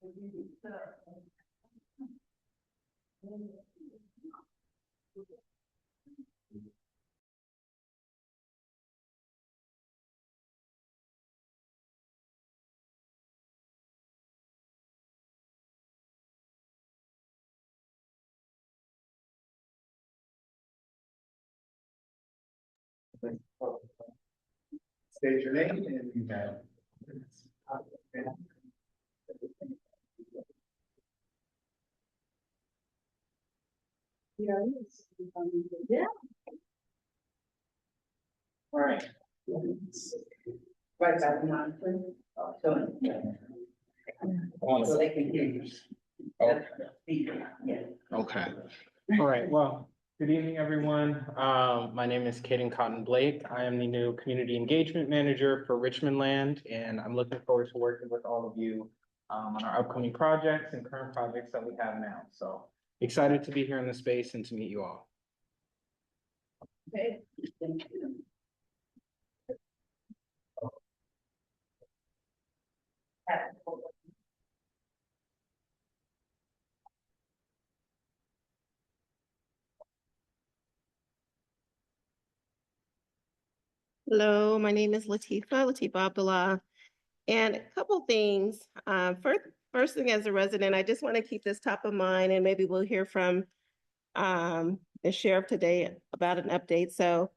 State your name and you have. Yeah. All right. Right back on. So they can hear you. Okay. Yeah. Okay. All right. Well, good evening, everyone. My name is Kaden Cotton Blake. I am the new Community Engagement Manager for Richmond Land, and I'm looking forward to working with all of you on our upcoming projects and current projects that we have now. So excited to be here in the space and to meet you all. Okay. Thank you. Hello, my name is Latifa Abdullah. And a couple things. First thing as a resident, I just want to keep this top of mind and maybe we'll hear from the sheriff today about an update. So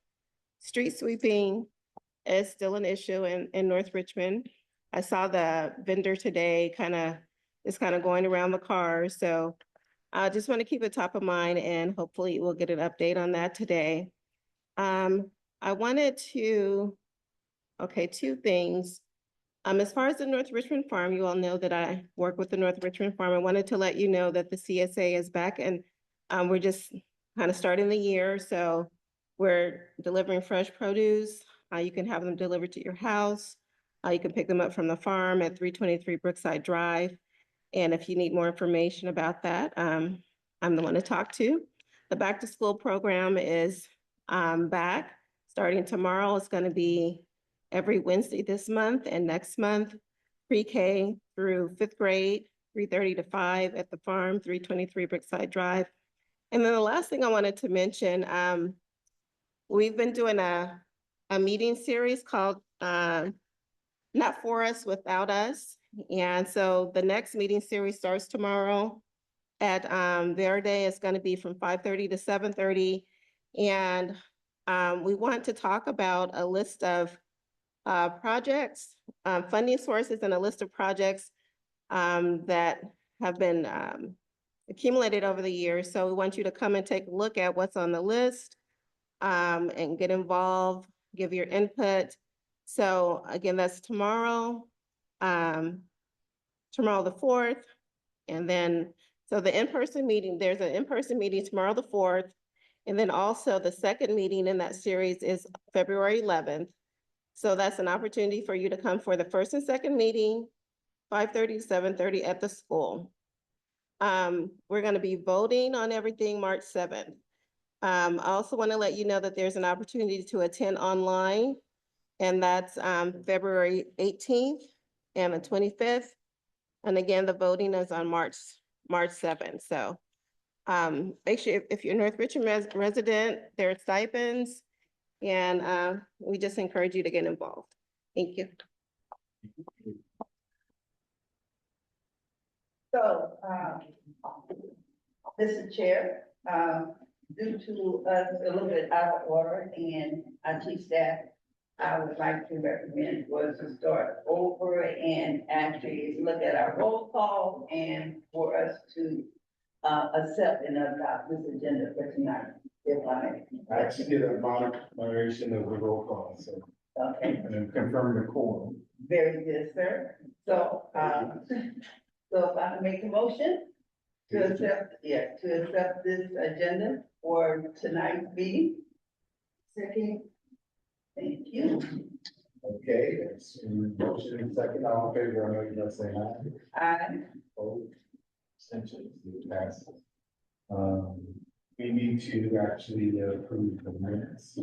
street sweeping is still an issue in North Richmond. I saw the vendor today kind of going around the cars. So I just want to keep it top of mind and hopefully we'll get an update on that today. I wanted to, two things. As far as the North Richmond Farm, you all know that I work with the North Richmond Farm. I wanted to let you know that the CSA is back and we're just kind of starting the year. So we're delivering fresh produce. You can have them delivered to your house. You can pick them up from the farm at 323 Brookside Drive. And if you need more information about that, I'm the one to talk to. The back to school program is back. Starting tomorrow, it's going to be every Wednesday this month and next month, pre-K through 5th grade, 3:30 to 5 at the farm, 323 Brookside Drive. And then the last thing I wanted to mention, we've been doing a meeting series called Not For Us, Without Us. And so the next meeting series starts tomorrow at Verde. It's going to be from 5:30 to 7:30. And we want to talk about a list of projects, funding sources, and a list of projects that have been accumulated over the years. So we want you to come and take a look at what's on the list and get involved, give your input. So again, that's tomorrow, tomorrow the 4th. And then, so the in-person meeting, there's an in-person meeting tomorrow the 4th. And then also the second meeting in that series is February 11th. So that's an opportunity for you to come for the first and second meeting, 5:30 to 7:30 at the school. We're going to be voting on everything March 7th. I also want to let you know that there's an opportunity to attend online, and that's February 18th and the 25th. And again, the voting is on March 7th. So make sure if you're a North Richmond resident, there are stipends, and we just encourage you to get involved. Thank you. So, Mr. Chair, due to us a little bit out of order and IT staff, I would like to recommend was to start over and actually look at our roll call and for us to accept and adopt this agenda for tonight, if I may. I actually did a moderation of the roll call, so. Okay. And then confirm the quorum. Very good, sir. So, so if I can make a motion to accept, to accept this agenda for tonight's meeting. Second. Thank you. Okay, it's motion and second, all in favor, I know you're gonna say aye. Aye. Opposed? Abstentions, it passes. We need to actually approve the minutes.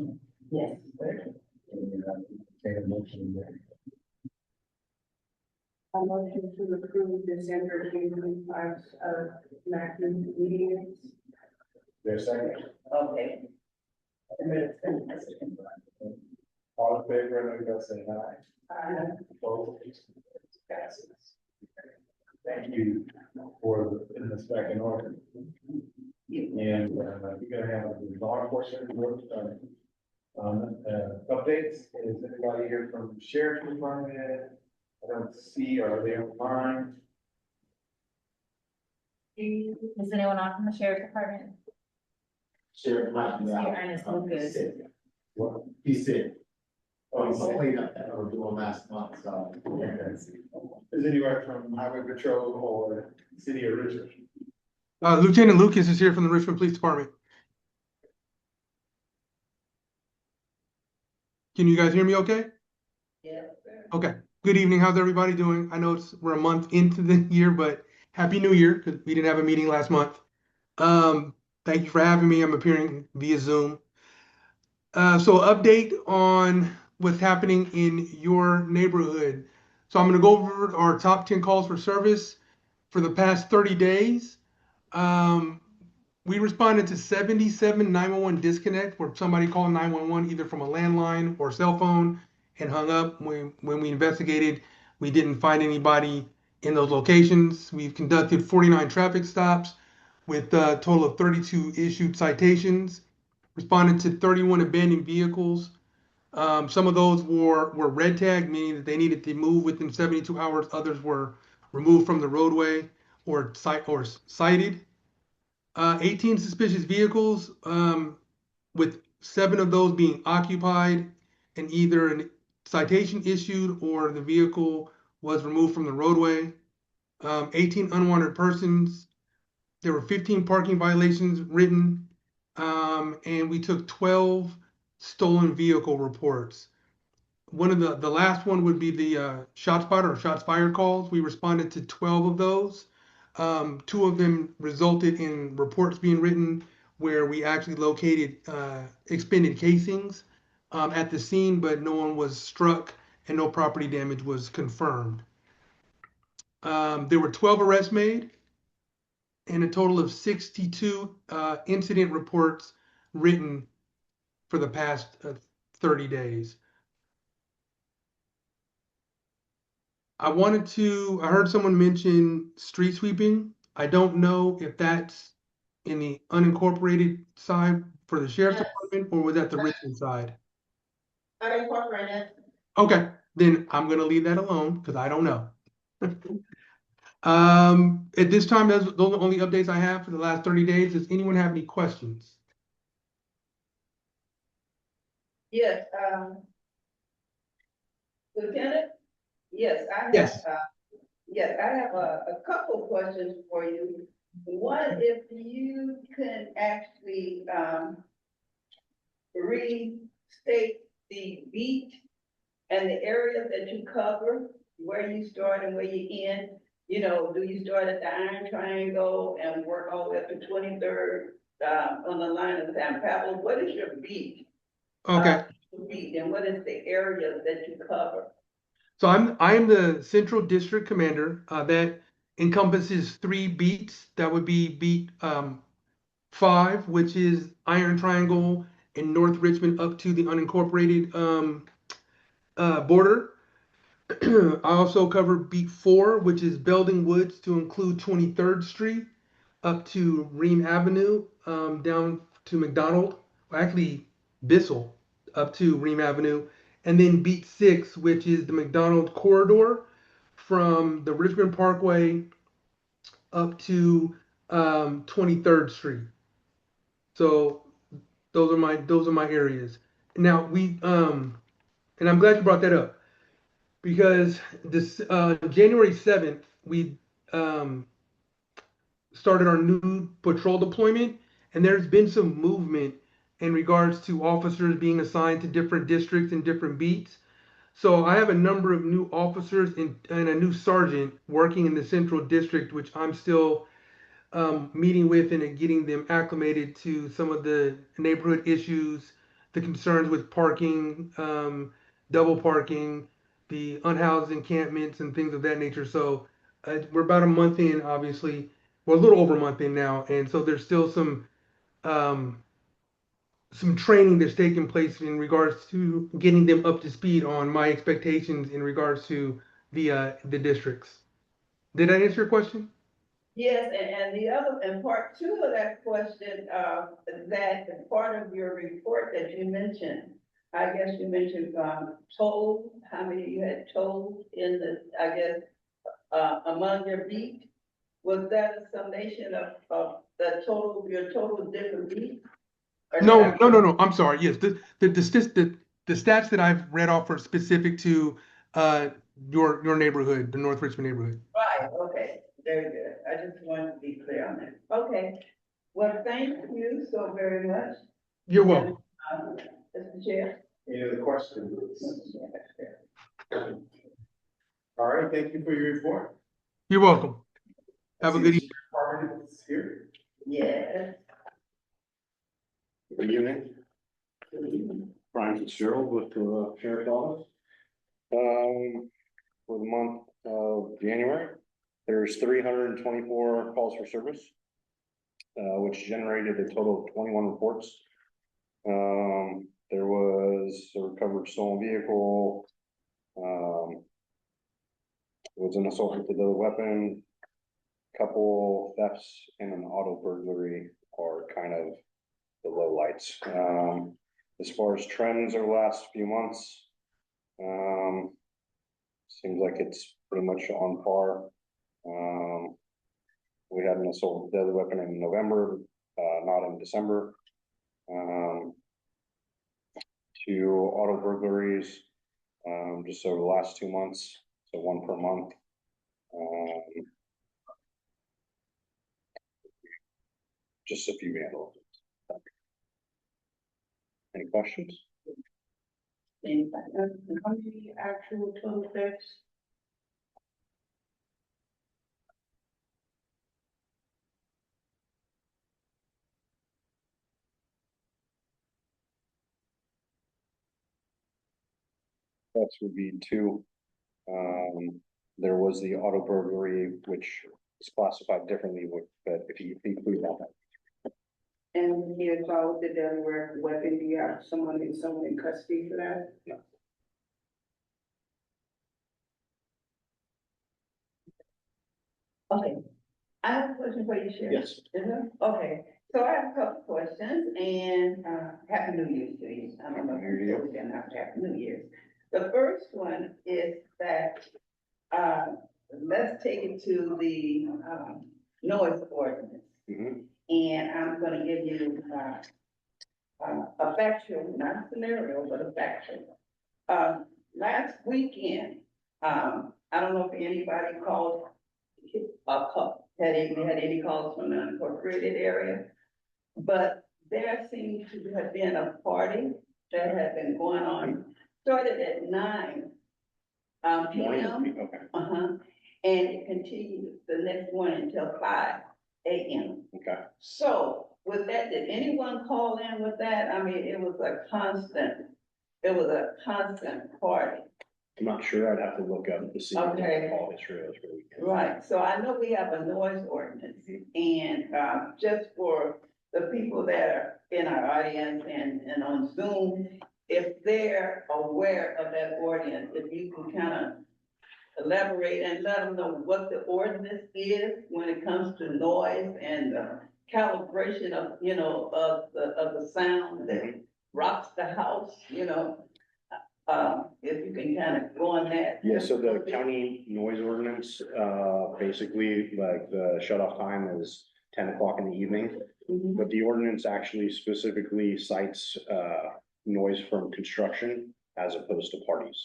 Yes, sir. And, take a motion there. A motion to approve December 2025 MAC meetings. There's a second. Okay. All in favor, let me say aye. Opposed? Passes. Thank you for putting this back in order. And we're gonna have the law enforcement group, updates. Is anybody here from Sheriff's Department? I don't see, are they online? Is anyone on from the sheriff's department? Sheriff might be out. Ernest Lucas. Sick. What? He's sick. Oh, he's Oh. cleaning up that we're doing last month, so. Okay. Is anybody from Highway Patrol or City of Richmond? Lieutenant Lucas is here from the Richmond Police Department. Can you guys hear me okay? Yeah. Okay. Good evening. How's everybody doing? I know we're a month into the year, but Happy New Year because we didn't have a meeting last month. Thank you for having me. I'm appearing via Zoom. So update on what's happening in your neighborhood. So I'm going to go over our top 10 calls for service for the past 30 days. We responded to 77 911 disconnect where somebody called 911 either from a landline or cell phone and hung up. When we investigated, we didn't find anybody in those locations. We've conducted 49 traffic stops with a total of 32 issued citations, responded to 31 abandoned vehicles. Some of those were red tag, meaning that they needed to move within 72 hours. Others were removed from the roadway or cited. 18 suspicious vehicles, with 7 of those being occupied and either a citation issued or the vehicle was removed from the roadway. 18 unwanted persons. There were 15 parking violations written, and we took 12 stolen vehicle reports. One of the last one would be the shot spotter or shots fired calls. We responded to 12 of those. 2 of them resulted in reports being written where we actually located expended casings at the scene, but no one was struck and no property damage was confirmed. There were 12 arrests made and a total of 62 incident reports written for the past 30 days. I heard someone mention street sweeping. I don't know if that's in the unincorporated side for the sheriff's Yes. department or was that the Richmond side? Unincorporated. Okay, then I'm gonna leave that alone because I don't know. At this time, those are the only updates I have for the last 30 days. Does anyone have any questions? Yes, Lieutenant? Yes, Yes. Yes, I have a couple of questions for you. One, if you can actually, restate the beat and the area that you cover, where you start and where you end. You know, do you start at the Iron Triangle and work all the way up to 23rd, on the line of San Pablo? What is your beat? Okay. Beat, and what is the area that you cover? So I am the Central District Commander that encompasses 3 beats. That would be beat 5, which is Iron Triangle in North Richmond up to the unincorporated border. I also cover beat 4, which is Belding Woods to include 23rd Street up to Ream Avenue, down to McDonald, or actually Bissell up to Ream Avenue. And then beat 6, which is the McDonald corridor from the Richmond Parkway up to 23rd Street. So those are my areas. Now and I'm glad you brought that up because this January 7th we started our new patrol deployment, and there's been some movement in regards to officers being assigned to different districts and different beats. So I have a number of new officers and a new sergeant working in the Central District, which I'm still meeting with and getting them acclimated to some of the neighborhood issues, the concerns with parking, double parking, the unhoused encampments and things of that nature. So we're about a month in, obviously. We're a little over a month in now, and so there's still um, some training that's taking place in regards to getting them up to speed on my expectations in regards to the districts. Did I answer your question? Yes, and the other, and part two of that question, that part of your report that you mentioned, I guess you mentioned, told, how many you had told in the, I guess, among your beat? Was that a summation of the total, your total different beats? Or did No, I- no, no, no. I'm sorry. Yes, the stats that I've read off are specific to uh your neighborhood, the North Richmond neighborhood. Right, okay, very good. I just wanted to be clear on that. Okay, well, thank you so very much. You're welcome. Mr. Chair. Any other questions? All right, thank you for your report. You're welcome. Have a good evening. Department is here. Yes. Good evening. Brian Fitzgerald with the Sheriff's Office. For the month of January, there's 324 calls for service, which generated a total of 21 reports. There was a recovered stolen vehicle, was an assault with a deadly weapon, couple thefts, and an auto burglary are kind of the low lights. As far as trends over the last few months, seems like it's pretty much on par. We had an assault with a deadly weapon in November, not in December. 2 auto burglaries, just over the last 2 months, so 1 per month. Just a few vandals. Any questions? Anybody? How many actual total thefts? That would be 2. There was the auto burglary, which is classified differently, but if you include that. And he involved the deadly weapon, do you have someone in custody for that? No. Okay, I have a question for you, Sheriff. Yes. Okay, so I have a couple questions and, Happy New Year's to you. I don't know if Happy New Year. you're going to Happy New Year's. The first one is that, let's take it to the, noise ordinance. Mhm. And I'm gonna give you, a factual, not a scenario, but a factual. Last weekend, I don't know if anybody called, had any calls from the unincorporated area, but there seemed to have been a party that had been going on, started at 9 p.m. Okay, And it continued the next morning until 5 a.m. okay. So with that, did anyone call in with that? I mean, it was a constant party. I'm not sure. I'd have to look up to see what the Okay. call history was for the weekend. Right, so I know we have a noise ordinance, and, just for the people that are in our audience and on Zoom, if they're aware of that ordinance, if you can kind of elaborate and let them know what the ordinance is when it comes to noise and calibration of, of the sound that rocks the house, if you can kind of go on that. Yeah, so the county noise ordinance, basically, like the shut off time is 10 o'clock in the evening. Mhm. But the ordinance actually specifically cites, noise from construction as opposed to parties.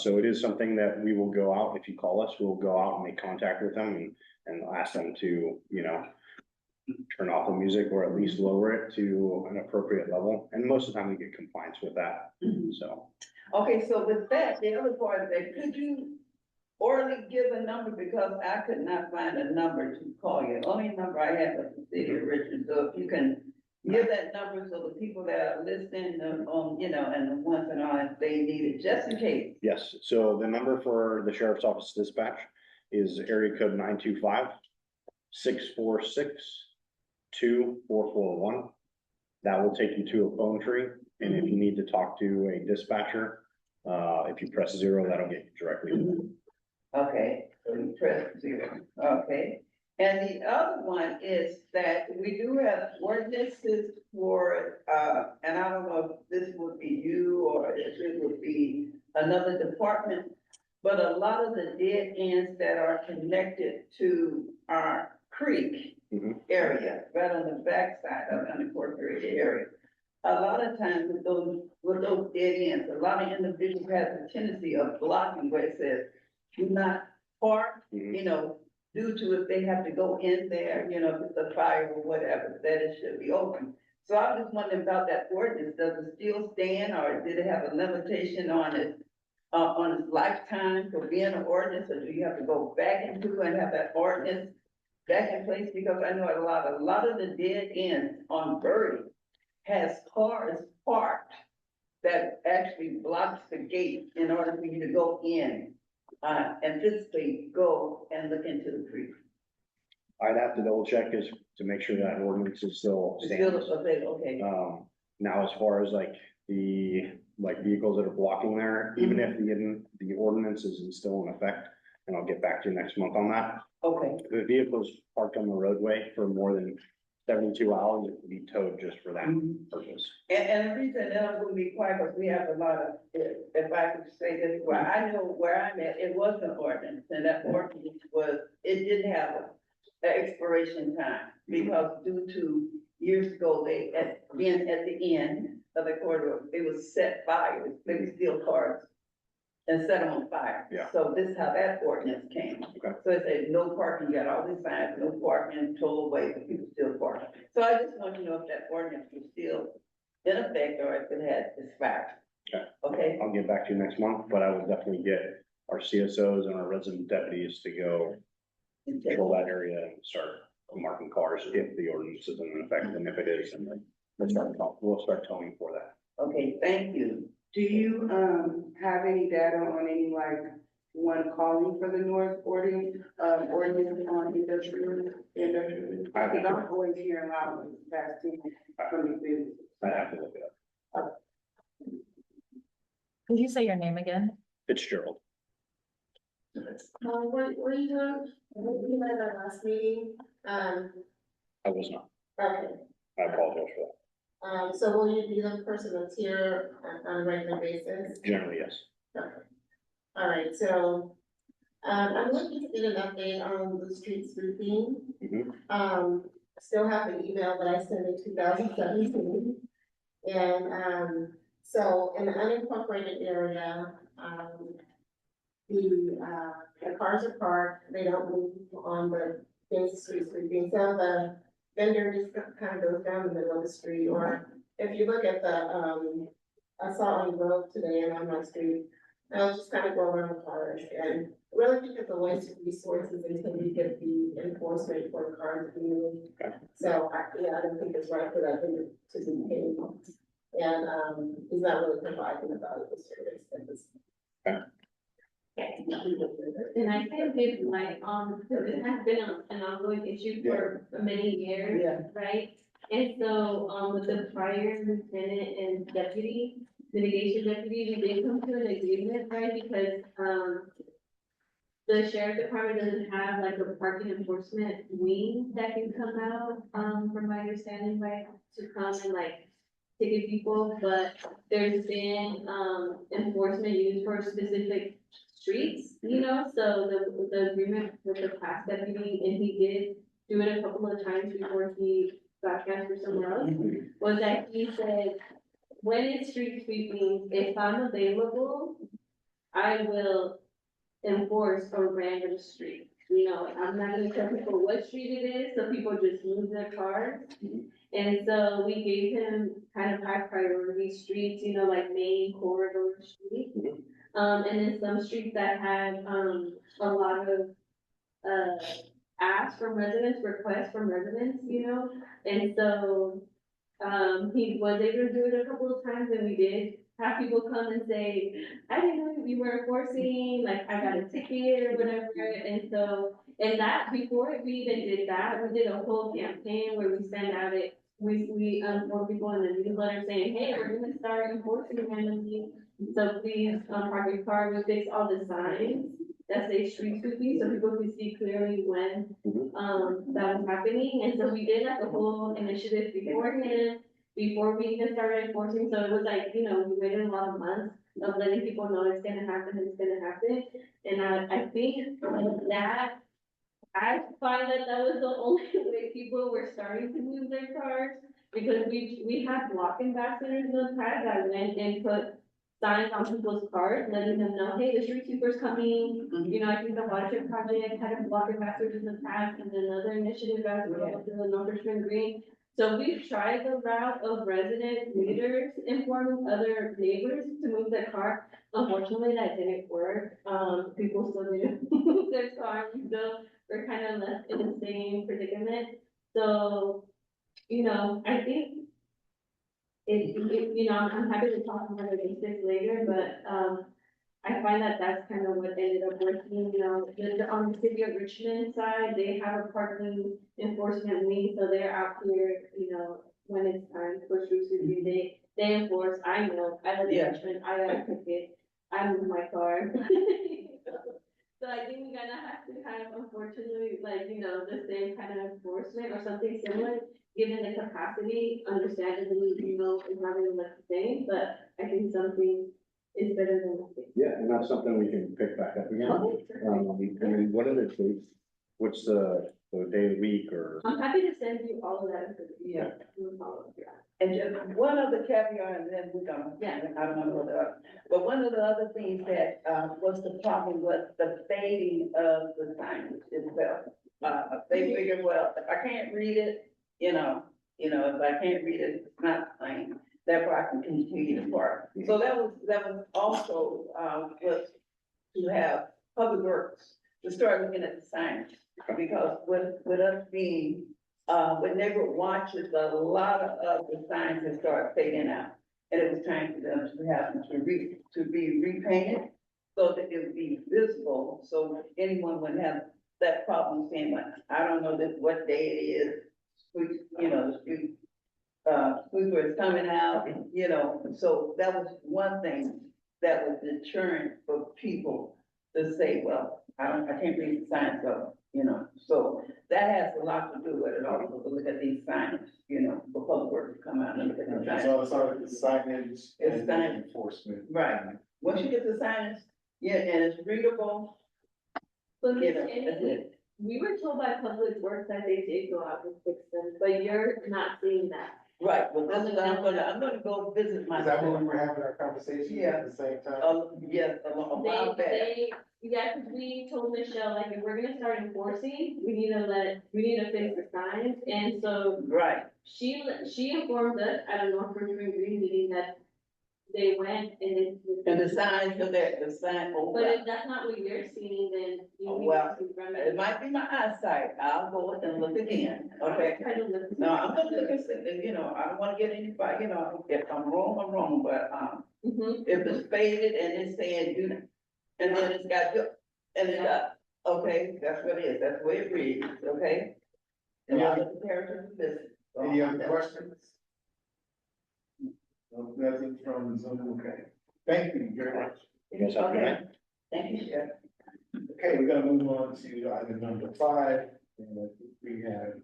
So it is something that we will go out, if you call us, we'll go out and make contact with them and ask them to, turn off the music or at least lower it to an appropriate level. And most of the time we get compliance with that, Mhm. so. Okay, so with that, the other part of that, could you orally give a number, because I could not find a number to call you. The only number I have was the city of Richmond, so if you can give that number so the people that are listening, you know, and the ones that are, if they need it, just in case. Yes, so the number for the sheriff's office dispatch is area code 925-646-2441. That will take you to a phone tree, and if you need to talk to a dispatcher, if you press 0, that'll get you directly to them. Okay, so you press 0, okay. And the other one is that we do have ordinances for, and I don't know if this would be you or if it would be another department, but a lot of the dead ends that are connected to our creek Mhm. area, right on the backside of unincorporated area. A lot of times with those dead ends, a lot of individuals have the tendency of blocking where it says, do not park, Mhm. you know, due to if they have to go in there, you know, if it's a fire or whatever, that it should be open. So I was just wondering about that ordinance, does it still stand, or did it have a limitation on its lifetime for being an ordinance, or do you have to go back into and have that ordinance back in place? Because I know a lot of the dead ends on Birdie has cars parked that actually blocks the gate in order for you to go in, and physically go and look into the creek. I'd have to double check is to make sure that ordinance is still It's still, stands. okay, Now, as far as like the, vehicles that are blocking there, even if the ordinance is still in effect, and I'll get back to you next month on that. okay. If the vehicle's parked on the roadway for more than 72 hours, it can be towed just for that purpose. And the reason that I'm gonna be quiet, because we have a lot of, if I could say this, where I know where I'm at, it was an ordinance, and that ordinance it didn't have an expiration time, because due to years ago, being at the end of the corridor, it was set fires, they would steal cars and set them on fire. Yeah. So this is how that ordinance came. Okay. So it said, no parking, you got all these signs, no parking, toll away, but people still park. So I just want to know if that ordinance was still in effect or if it had expired. Okay. Okay, I'll get back to you next month, but I will definitely get our CSOs and our resident deputies to go patrol that area and start marking cars if the ordinance is in effect, and if it is, then we'll start towing for that. okay, thank you. Do you, have any data on any, like, one calling for the noise ordinance on industrial? Because I'm always hearing loud and fast from the business. I have to look it up. Could you say your name again? Fitzgerald. Were you doing, you met at our last meeting, I was not. okay, I apologize for that. so will you be the person that's here on a regular basis? Generally, yes. Okay. All right, so, I'm looking to get an update on the street sweeping. Mhm. Still have the email that I sent in 2017. And, so in the unincorporated area, the cars are parked, they don't move on the things street sweeping, so the vendor just kind of goes down the middle of the street, or if you look at the, I saw on the road today and on my street, I'll just kind of go around the cars and really think it's a waste of resources until we get the enforcement for the cars to be moved. Okay. So, I don't think it's right for that vendor to be paid. And, he's not really providing a valuable service at this. And I think it's like, because it has been an ongoing issue for many years, Yeah. right? And so, with the prior lieutenant and deputy, mitigation deputy, we did come to an agreement, right? Because, the sheriff department doesn't have like a parking enforcement wing that can come out, from my understanding, right? To come and like ticket people, but there's been, enforcement used for specific streets, you know, so the agreement with the past deputy, and he did do it a couple of times before he got transferred somewhere else, was that he said, when it's street sweeping, if I'm available, I will enforce a random street. You know, I'm not gonna tell people what street it is, so people just move their cars. And so we gave him kind of high priority streets, you know, like main corridor streets. And then some streets that had, a lot of, asks from residents, requests from residents, you know? And so, He was able to do it a couple of times and we did have people come and say, I didn't know you were enforcing, like, I got a ticket or whatever. And so, and that, before we even did that, we did a whole campaign where we sent out it, we informed people in the newsletter saying, hey, we're gonna start enforcing randomly. So please, park your car, we fixed all the signs that say street sweeping, so people can see clearly when, that was happening. And so we did like a whole initiative beforehand, before we even started enforcing, so it was like, you know, we waited a lot of months of letting people know it's gonna happen, it's gonna happen. And I think that, I find that that was the only way people were starting to move their cars, because we had block ambassadors in the past that went and put signs on people's cars, letting them know, hey, the street sweeper's coming. You know, I think the watershed project had a block ambassadors in the past, and another initiative as well, through the North Richmond Green. So we've tried the route of resident leaders informing other neighbors to move their car. Unfortunately, that didn't work. People still didn't move their car, still we're kind of left in the same predicament. So, you know, I think you know, I'm happy to talk more about this later, but, I find that that's kind of what ended up working, you know, on the city of Richmond side, they have a parking enforcement wing, so they're out here, you know, when it's time for street sweeping, they enforce, I know, I live in Richmond, I got a ticket, I move my car. So I think we're gonna have to have, unfortunately, like, you know, the same kind of enforcement or something similar, given the capacity, understandably, you know, it's not gonna look the same, but I think something is better than nothing. Yeah, and that's something we can pick back up again. I mean, what are the dates? What's the day of the week or? I'm happy to send you all of that. Yeah. We'll follow up, yeah. And just one other caveat, and then we're gonna, I don't know whether, but one of the other things that, was the problem was the fading of the signage itself. They figured, well, if I can't read it, you know, if I can't read it, it's not plain, therefore I can continue to park. So that was also, was to have Public Works to start looking at the signage. Because with us being, when neighborhood watches, a lot of the signs have started fading out. And it was time for them to have them to be repainted so that it would be visible, so anyone would have that problem saying, well, I don't know what day it is. You know, the street sweeper is coming out, you know, so that was one thing that was deterrent for people to say, well, I can't read the signs, so, you know, so that has a lot to do with it also, to look at these signs, you know, for Public Works to come out and look at the signs. So it's all the signage and the signage. enforcement. Right, once you get the signage, yeah, and it's readable, But you know, Miss that's Annie, it. we were told by Public Works that they did go out and fix them, but you're not seeing that. Right, well, this is, I'm gonna go visit my. Is that when we were having our conversation Yeah. at the same time? Yes, a while back. Yeah, cause we told Michelle, like, if we're gonna start enforcing, we need to fix the signs, and so Right, she informed us, I don't know, for Green meeting that they went and and the signs are there, the sign, oh, but well. if that's not what you're seeing, then you Oh, need well, to remember. It might be my eyesight, I'll go and look again, okay? Kind of look. No, I'm gonna look and see, you know, I don't wanna get anybody, you know, if I'm wrong, but, Mhm. if it's faded and it's saying, do, and then it's got, and it's got, okay, that's what it is, that's the way it reads, okay? And Yeah. I'll look at the characters of this. Any other questions? No, nothing from Zoom, okay. Thank you very much. Okay, thank you, Sheriff. Okay, we're gonna move on to item number 5, and we have,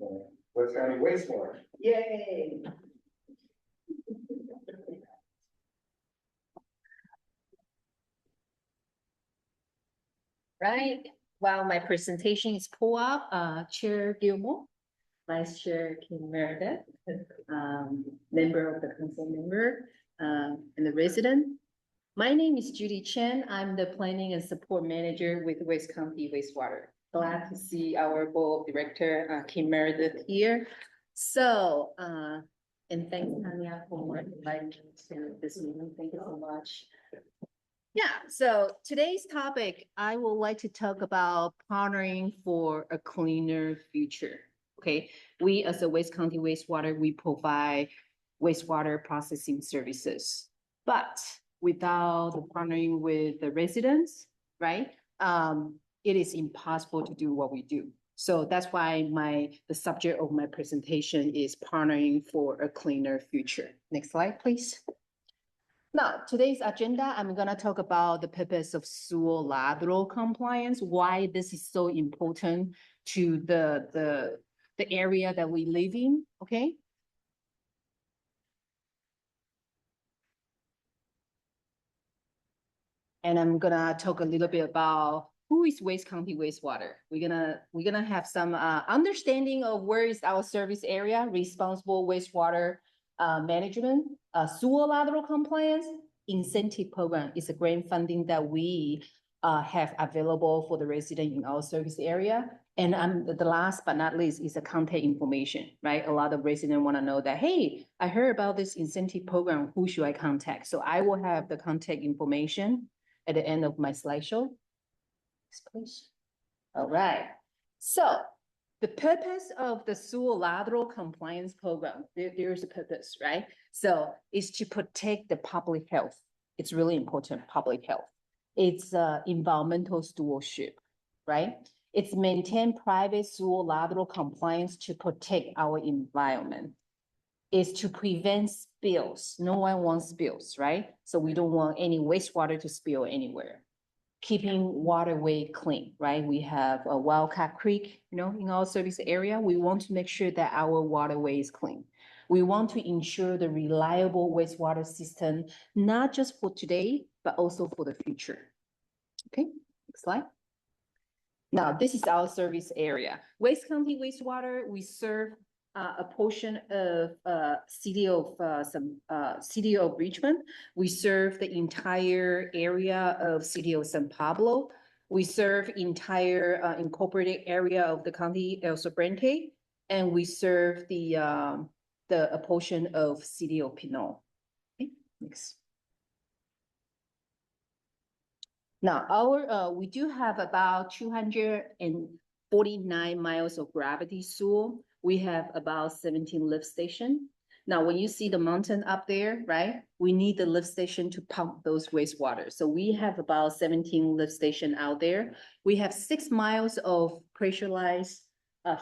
West County wastewater. Yay. Right, while my presentation is pulled up, Chair Gilmore, Vice Chair Kim Meredith, member of the council member, and the resident. My name is Judy Chen. I'm the Planning and Support Manager with West County Wastewater. Glad to see our board director, Kim Meredith here. So, and thanks Tanya for inviting me to this meeting. Thank you so much. Yeah, so today's topic, I would like to talk about partnering for a cleaner future. Okay, we as a West County Wastewater, we provide wastewater processing services. But without partnering with the residents, right? It is impossible to do what we do. So that's why the subject of my presentation is partnering for a cleaner future. Next slide, please. Now, today's agenda, I'm gonna talk about the purpose of sewer lateral compliance, why this is so important to the area that we live in, okay? And I'm gonna talk a little bit about who is West County Wastewater. We're gonna have some understanding of where is our service area, responsible wastewater management, sewer lateral compliance, incentive program is a grant funding that we have available for the resident in our service area. And the last but not least is the contact information, right? A lot of residents want to know that, hey, I heard about this incentive program, who should I contact? So I will have the contact information at the end of my slideshow. Next, please. All right. So the purpose of the sewer lateral compliance program, there's a purpose, right? So it's to protect the public health. It's really important, public health. It's environmental stewardship, right? It's maintain private sewer lateral compliance to protect our environment. Is to prevent spills. No one wants spills, right? So we don't want any wastewater to spill anywhere. Keeping waterway clean, right? We have a Wildcat Creek, in our service area. We want to make sure that our waterway is clean. We want to ensure the reliable wastewater system, not just for today, but also for the future. Okay, next slide. Now, this is our service area. West County Wastewater, we serve a portion of city of Richmond. We serve the entire area of city of San Pablo. We serve entire incorporated area of the county El Sobrante, and we serve a portion of city of Pinole. Okay, next. Now, we do have about 249 miles of gravity sewer. We have about 17 lift stations. Now, when you see the mountain up there, right, we need the lift station to pump those wastewater. So we have about 17 lift stations out there. We have 6 miles of pressurized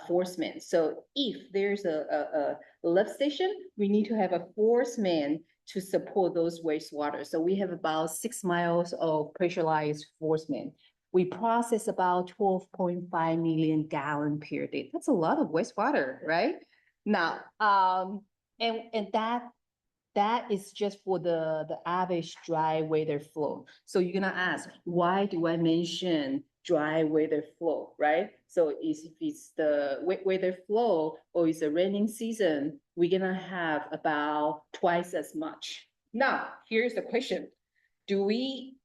force main. So if there's a lift station, we need to have a force main to support those wastewater. So we have about 6 miles of pressurized force main. We process about 12.5 million gallons per day. That's a lot of wastewater, right? Now, and that is just for the average dry weather flow. So you're gonna ask, why do I mention dry weather flow, right? So if it's the wet weather flow or it's a raining season, we're gonna have about twice as much. Now, here's the question. Do we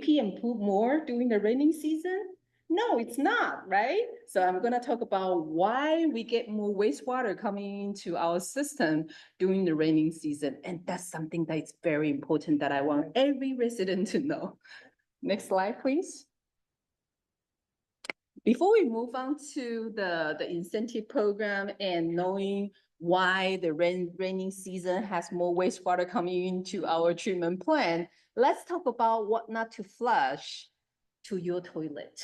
pee and poop more during the raining season? No, it's not, right? So I'm gonna talk about why we get more wastewater coming into our system during the raining season. And that's something that's very important that I want every resident to know. Next slide, please. Before we move on to the incentive program and knowing why the raining season has more wastewater coming into our treatment plant, let's talk about what not to flush to your toilet,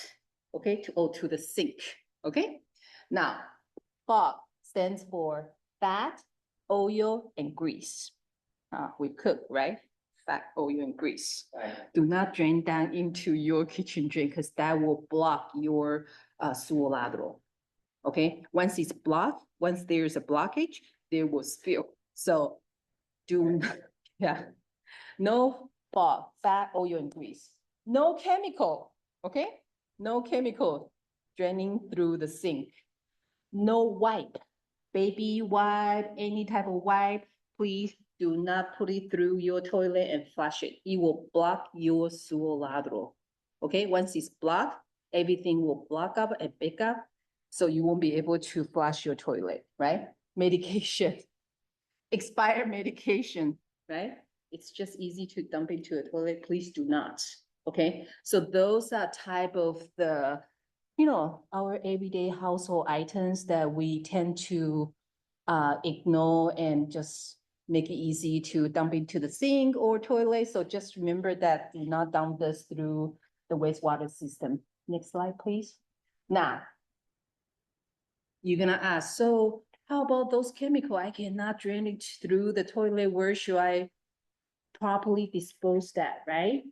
okay, to the sink, okay? Now, FOG stands for fat, oil, and grease. We cook, right? Fat, oil, and grease. Do not drain down into your kitchen drain because that will block your sewer lateral. Okay, once it's blocked, once there's a blockage, there will spill. So do yeah, no FOG, fat, oil, and grease. No chemical, okay? No chemical draining through the sink. No wipe, baby wipe, any type of wipe, please do not put it through your toilet and flush it. It will block your sewer lateral. Okay, once it's blocked, everything will block up and pick up, so you won't be able to flush your toilet, right? Medication, expired medication, right? It's just easy to dump into a toilet. Please do not, okay? So those are type of our everyday household items that we tend to ignore and just make it easy to dump into the sink or toilet. So just remember that do not dump this through the wastewater system. Next slide, please. Now, you're gonna ask, so how about those chemical? I cannot drain it through the toilet. Where should I properly dispose that, right?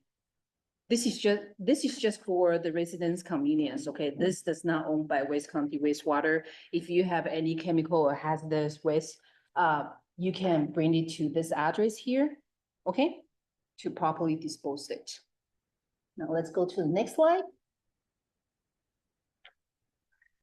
This is just for the residents' convenience, okay? This does not owned by Waste County Wastewater. If you have any chemical or hazardous waste, you can bring it to this address here, okay? To properly dispose it. Now let's go to the next slide.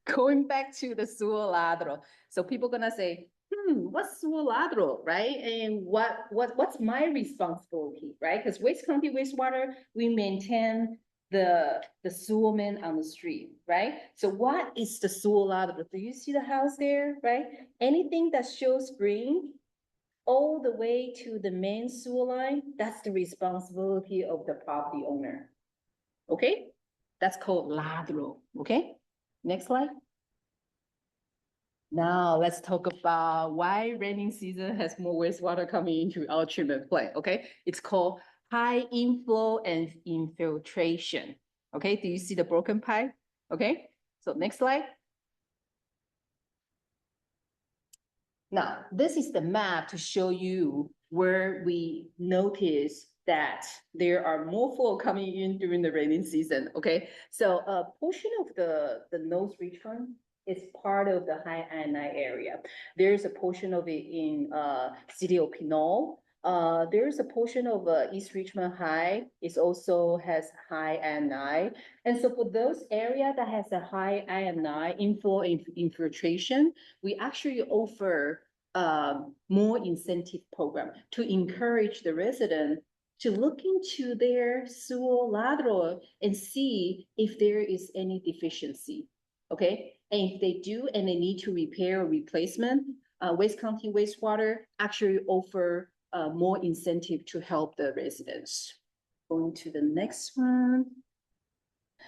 Going back to the sewer lateral. So people gonna say, what's sewer lateral, right? And what's my responsibility, right? Because Waste County Wastewater, we maintain the sewer main on the street, right? So what is the sewer lateral? Do you see the house there, right? Anything that shows green all the way to the main sewer line, that's the responsibility of the property owner. Okay? That's called lateral, okay? Next slide. Now let's talk about why raining season has more wastewater coming into our treatment plant, okay? It's called high inflow and infiltration, okay? Do you see the broken pipe? Okay, so next slide. Now, this is the map to show you where we notice that there are more flow coming in during the raining season, okay? So a portion of the North Richmond is part of the high INI area. There's a portion of it in city of Pinole. There's a portion of East Richmond High. It also has high INI. And so for those areas that has a high INI, inflow infiltration, we actually offer more incentive program to encourage the resident to look into their sewer lateral and see if there is any deficiency, okay? And if they do and they need to repair or replacement, Waste County Wastewater actually offer more incentive to help the residents. Going to the next one.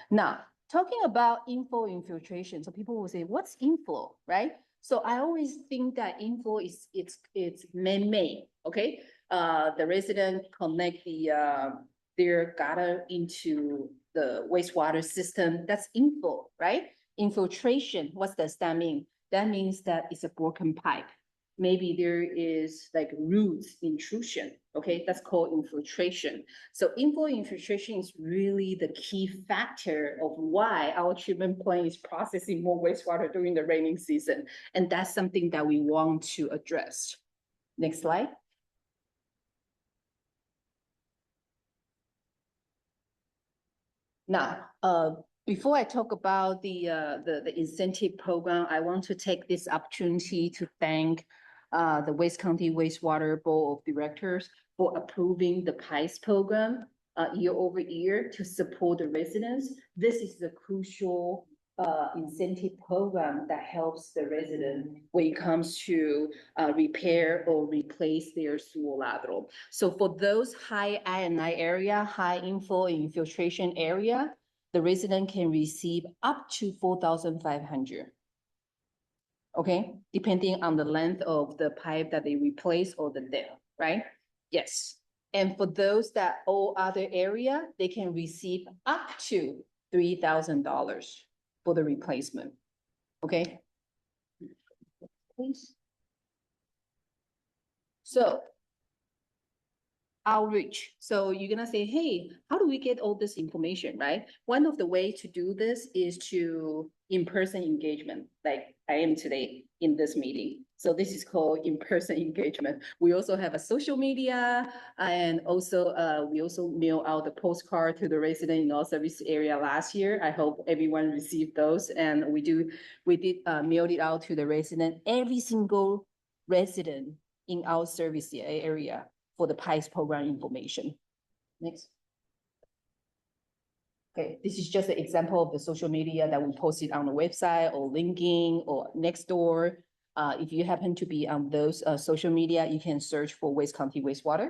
Now, talking about inflow infiltration, so people will say, what's inflow, right? So I always think that inflow is it's man-made, okay? The resident connect their gutter into the wastewater system. That's inflow, right? Infiltration, what does that mean? That means that it's a broken pipe. Maybe there is like roots intrusion, okay? That's called infiltration. So inflow infiltration is really the key factor of why our treatment plant is processing more wastewater during the raining season. And that's something that we want to address. Next slide. Now, before I talk about the incentive program, I want to take this opportunity to thank the Waste County Wastewater Board of Directors for approving the PICE program year over year to support the residents. This is the crucial incentive program that helps the resident when it comes to repair or replace their sewer lateral. So for those high INI area, high inflow infiltration area, the resident can receive up to 4,500. Okay, depending on the length of the pipe that they replace or the depth, right? Yes. And for those that all other area, they can receive up to $3,000 for the replacement. Okay. Please. So outreach. So you're gonna say, hey, how do we get all this information, right? One of the ways to do this is to in-person engagement, like I am today in this meeting. So this is called in-person engagement. We also have a social media, and also we also mail out the postcard to the resident in our service area last year. I hope everyone received those, and we did mail it out to the resident, every single resident in our service area for the PICE program information. Next. Okay, this is just an example of the social media that we posted on the website or LinkedIn or Nextdoor. If you happen to be on those social media, you can search for Waste County Wastewater.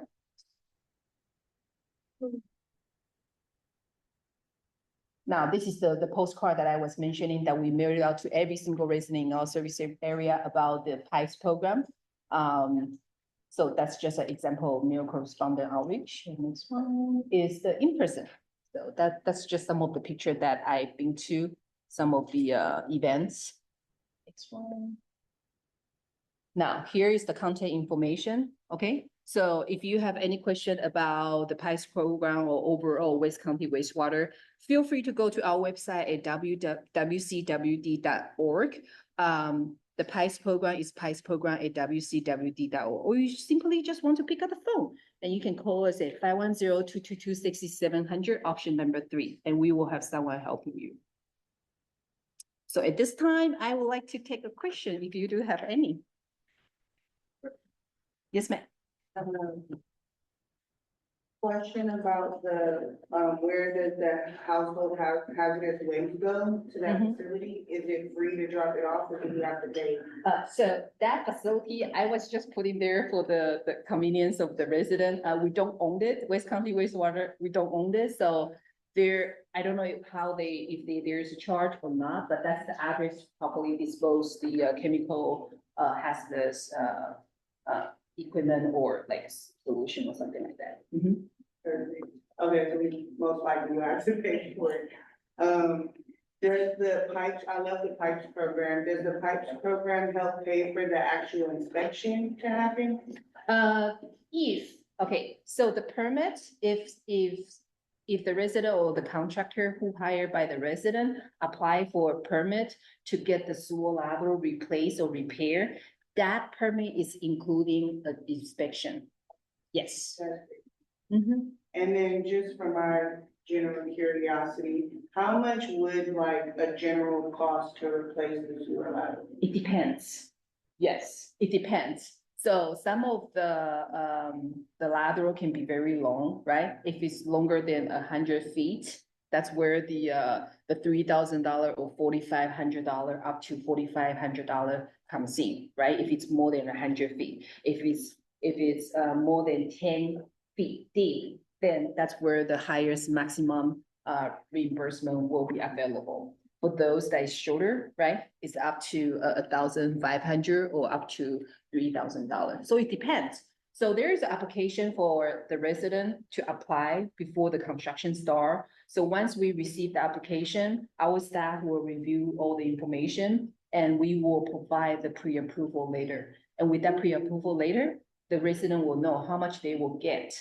Now, this is the postcard that I was mentioning that we mailed out to every single resident in our service area about the PIPES program. So that's just an example of mail correspondent outreach. And next one is the in-person. So that's just some of the picture that I've been to, some of the events. Next one. Now, here is the contact information, okay? So if you have any question about the PIPES program or overall West County wastewater, feel free to go to our website at www.wcwd.org. The PIPES program is pipesprogram@wcwd.org, or you simply just want to pick up the phone and you can call us at 510-222-6700, option number 3, and we will have someone helping you. So at this time, I would like to take a question if you do have any. Yes, ma'am. Question about the, where does the household hazardous waste go to that facility? Is it free to drop it off or do you have to pay? So that facility, I was just putting there for the convenience of the resident. We don't own it. West County Wastewater, we don't own this. So there, I don't know if there's a charge or not, but that's the address properly dispose the chemical hazardous equipment or like solution or something like that. Okay, so we most likely will have to pay for it. Does the PIPES, I love the PIPES program, does the PIPES program help pay for the actual inspection to happen? Okay, so the permit, if the resident or the contractor who hired by the resident apply for a permit to get the sewer lateral replaced or repair, that permit is including an inspection. Yes. And then just for my general curiosity, how much would like a general cost to replace the sewer lateral? It depends. Yes, it depends. So some of the lateral can be very long, right? If it's longer than 100 feet, that's where the $3,000 or $4,500 up to $4,500 comes in, right? If it's more than 100 feet. If it's more than 10 feet deep, then that's where the highest maximum reimbursement will be available. For those that is shorter, right, it's up to $1,500 or up to $3,000. So it depends. So there is an application for the resident to apply before the construction start. So once we receive the application, our staff will review all the information and we will provide the pre-approval later. And with that pre-approval later, the resident will know how much they will get.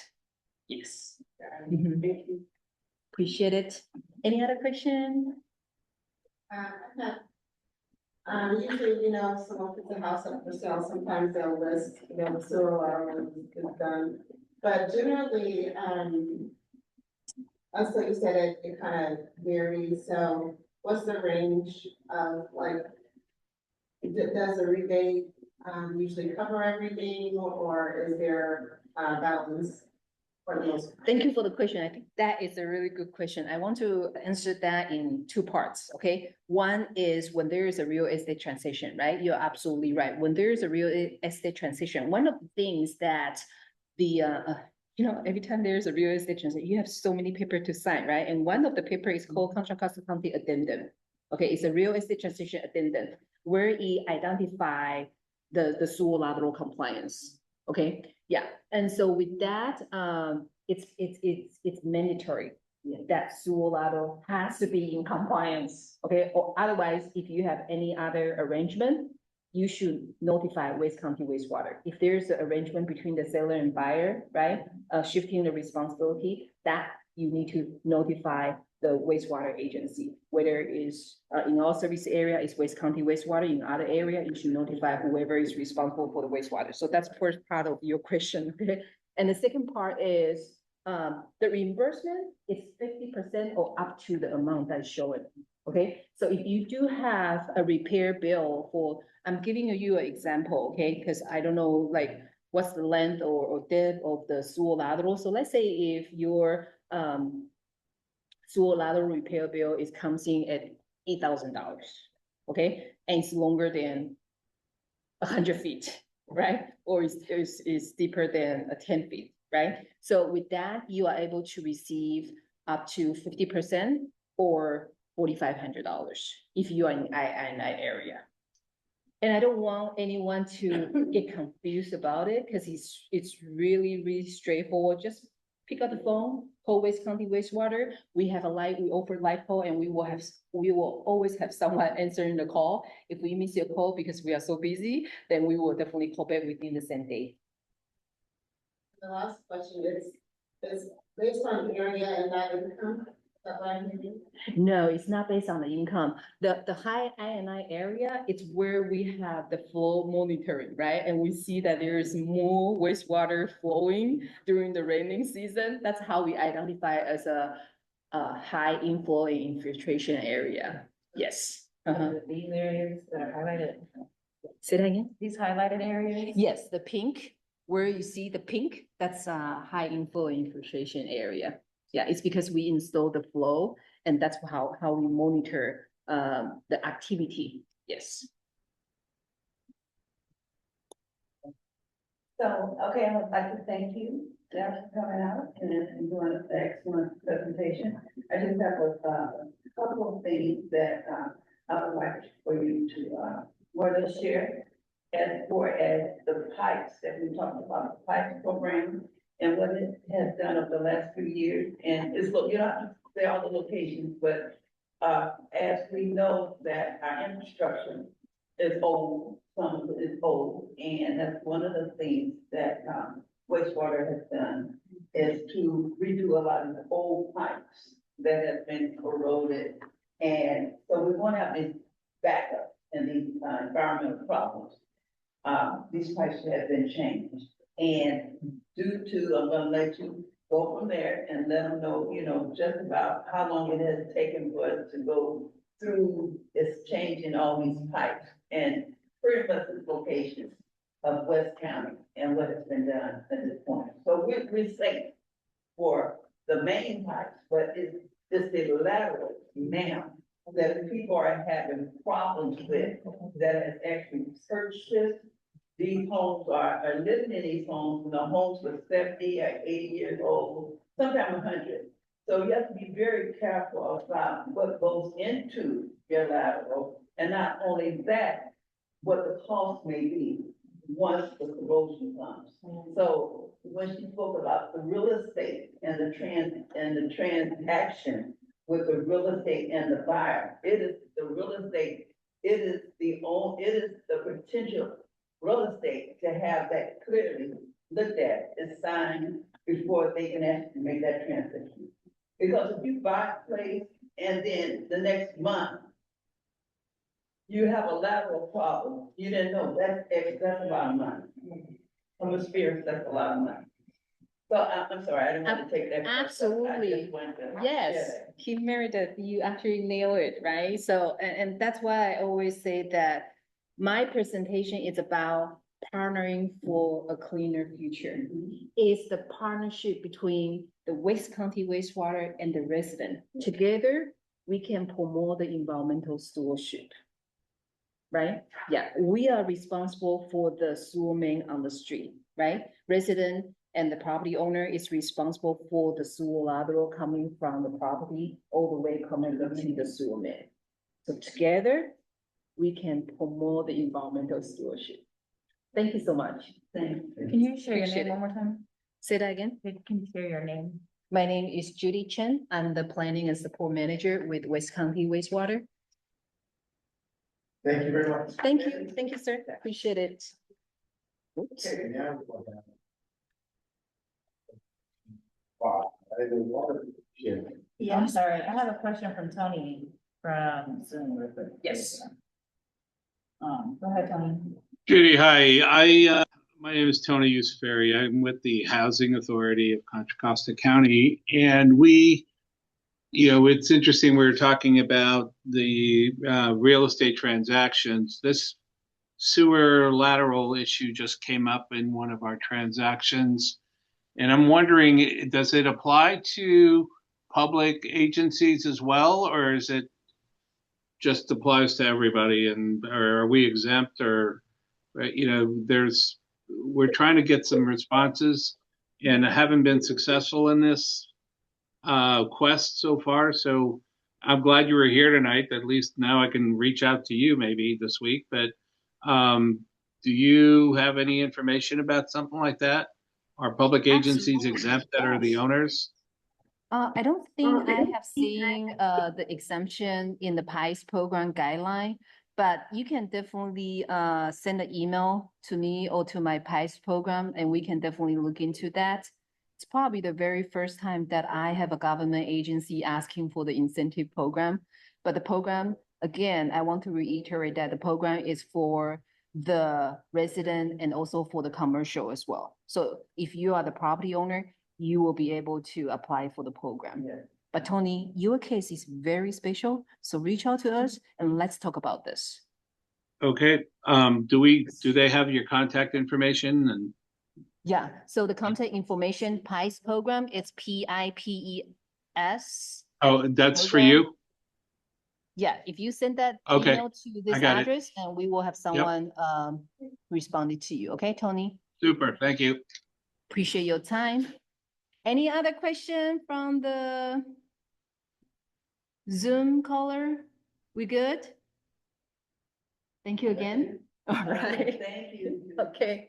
Yes. Thank you. Appreciate it. Any other question? Usually, you know, if someone puts a house up for sale, sometimes they'll list, you know, the sewer lateral is done. But generally, also you said it kind of varies. So what's the range of like, does the rebate usually cover everything or is there balance? Thank you for the question. I think that is a really good question. I want to answer that in two parts, okay? One is when there is a real estate transition, right? You're absolutely right. When there is a real estate transition, one of the things that the, you know, every time there's a real estate transition, you have so many papers to sign, right? And one of the paper is called Contra Costa County Addendum. Okay, it's a real estate transition addendum where it identify the sewer lateral compliance. Okay, yeah, and so with that, it's mandatory that sewer lateral has to be in compliance. Okay, or otherwise, if you have any other arrangement, you should notify West County Wastewater. If there's an arrangement between the seller and buyer, right, shifting the responsibility, that you need to notify the wastewater agency, whether it is in our service area, it's West County Wastewater, in other area, you should notify whoever is responsible for the wastewater. So that's first part of your question, okay? And the second part is the reimbursement is 50% or up to the amount that's shown, okay? So if you do have a repair bill for, I'm giving you an example, okay? Because I don't know, like, what's the length or depth of the sewer lateral. So let's say if your sewer lateral repair bill comes in at $8,000, okay? And it's longer than 100 feet, right? Or is deeper than 10 feet, right? So with that, you are able to receive up to 50% or $4,500 if you are in I area. And I don't want anyone to get confused about it because it's really, really straightforward. Just pick up the phone, call West County Wastewater. We offer live call, and we will always have someone answering the call. If we miss your call because we are so busy, then we will definitely call back within the same day. The last question is based on area and not income, is that what I'm hearing? No, it's not based on the income. The high INI area, it's where we have the flow monitoring, right? And we see that there is more wastewater flowing during the raining season. That's how we identify as a high inflow and infiltration area. Yes. These areas that are highlighted, Say that again? these highlighted areas? Yes, the pink, where you see the pink, that's a high inflow and infiltration area. Yeah, it's because we install the flow, and that's how we monitor the activity. Yes. So, okay, I would like to thank you, Jeff, for coming out and doing an excellent presentation. I just have a couple of things that I would like for you to share. As far as the pipes that we talked about, the pipes program and what it has done over the last few years. And it's, you don't have to say all the locations, but as we know that our infrastructure is old, some of it is old, and that's one of the things that wastewater has done is to redo a lot of the old pipes that have been corroded. And so we want to have this backup in these environmental problems. These pipes have been changed, and due to, I'm gonna let you go from there and let them know, just about how long it has taken for us to go through this change in all these pipes and pretty much the locations of West County and what has been done at this point. So we're safe for the main pipes, but it's the lateral now that the people are having problems with that has actually purchased. These homes are living in these homes, and the homes were 70 or 80 years old, sometimes 100. So you have to be very careful about what goes into your lateral, and not only that, what the cost may be once the corrosion comes. So when she spoke about the real estate and the transaction with the real estate and the buyer, it is the real estate, it is the potential real estate to have that clearly looked at and signed before they can actually make that transition. Because if you buy a place and then the next month you have a lateral problem, you didn't know, that's a lot of money. From experience, that's a lot of money. So I'm sorry, I didn't want to take that. Absolutely. Yes, Kim Meredith, you actually nailed it, right? So, and that's why I always say that my presentation is about partnering for a cleaner future. It's the partnership between the West County Wastewater and the resident. Together, we can promote the environmental stewardship, right? Yeah, we are responsible for the sewer main on the street, right? Resident and the property owner is responsible for the sewer lateral coming from the property all the way coming to the sewer main. So together, we can promote the environmental stewardship. Thank you so much. Thank you. Can you share your Appreciate name it. one more time? Say that again. Can you share your name? My name is Judy Chen. I'm the planning and support manager with West County Wastewater. Thank you very much. Thank you, sir. Appreciate it. Oops. Okay, now. Wow. I didn't want to share. Yeah, I'm sorry, I have a question from Tony from Zoom. Real quick. Yes. Go ahead, Tony. Judy, hi. My name is Tony Usaferi. I'm with the Housing Authority of Contra Costa County, and it's interesting. We were talking about the real estate transactions. This sewer lateral issue just came up in one of our transactions, and I'm wondering, does it apply to public agencies as well, or is it just applies to everybody? And or are we exempt, or we're trying to get some responses and haven't been successful in this quest so far. So I'm glad you were here tonight. At least now I can reach out to you maybe this week, but do you have any information about something like that? Are public agencies Absolutely, exempt that are the yes. owners? I don't think I have seen the exemption in the PICE program guideline, but you can definitely send an email to me or to my PICE program, and we can definitely look into that. It's probably the very first time that I have a government agency asking for the incentive program. But the program, again, I want to reiterate that the program is for the resident and also for the commercial as well. So if you are the property owner, you will be able to apply for the program. But Tony, your case is very special, so reach out to us and let's talk about this. Okay, do they have your contact information and? Yeah, so the contact information, PICE program, it's PIPES. Oh, that's for program. you? Yeah, if you send that Okay, email to this I got it. address, and we will have someone responded to you. Okay, Tony? Super, thank you. Appreciate your time. Any other question from the Zoom caller? We good? Thank you again. All right. Thank you. Okay.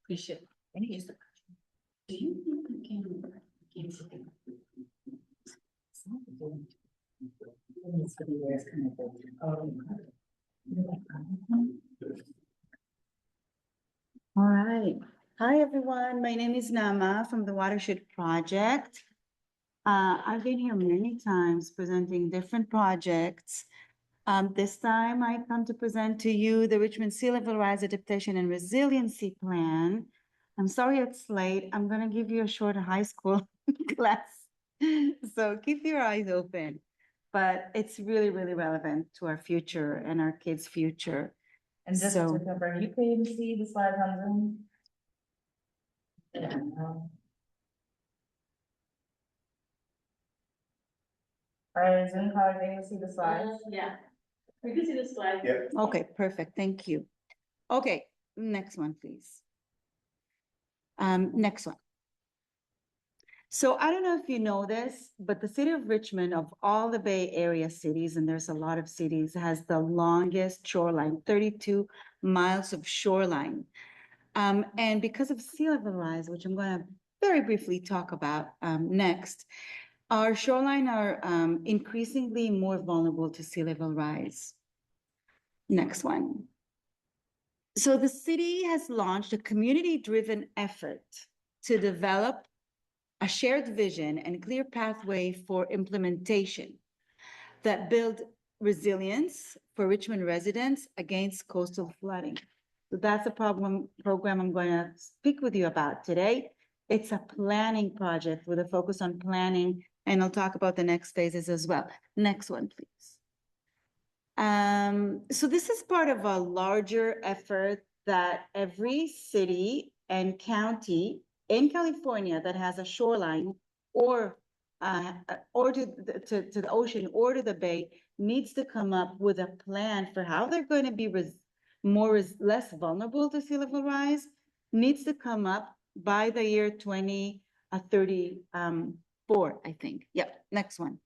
Appreciate it. And here's the question. Do you think we can give something? All right. Hi, everyone. My name is Nama from the Watershed Project. I've been here many times presenting different projects. This time I come to present to you the Richmond Sea Level Rise Adaptation and Resiliency Plan. I'm sorry it's late. I'm going to give you a short high school class. So keep your eyes open. But it's really, really relevant to our future and our kids' future. And just to confirm, you can see the slides on Zoom? Yeah. Are Zoom callers able to see the slides? Yeah, we can see the slide. Yeah. Okay, perfect. Thank you. Okay, next one, please. Next one. So I don't know if you know this, but the city of Richmond, of all the Bay Area cities, and there's a lot of cities, has the longest shoreline, 32 miles of shoreline. And because of sea level rise, which I'm going to very briefly talk about next, our shoreline are increasingly more vulnerable to sea level rise. Next one. So the city has launched a community-driven effort to develop a shared vision and clear pathway for implementation that build resilience for Richmond residents against coastal flooding. So that's a program I'm going to speak with you about today. It's a planning project with a focus on planning, and I'll talk about the next phases as well. Next one, please. So this is part of a larger effort that every city and county in California that has a shoreline or to the ocean or to the bay needs to come up with a plan for how they're going to be less vulnerable to sea level rise, needs to come up by the year 2034, I think. Yep, next one.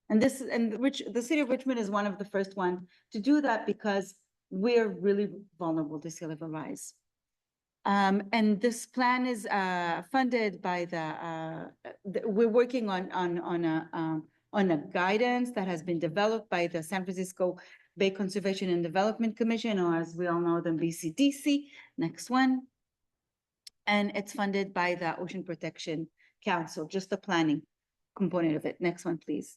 And the city of Richmond is one of the first ones to do that because we're really vulnerable to sea level rise. And this plan is funded by we're working on a guidance that has been developed by the San Francisco Bay Conservation and Development Commission, or as we all know them, BCDC. Next one. And it's funded by the Ocean Protection Council, just the planning component of it. Next one, please.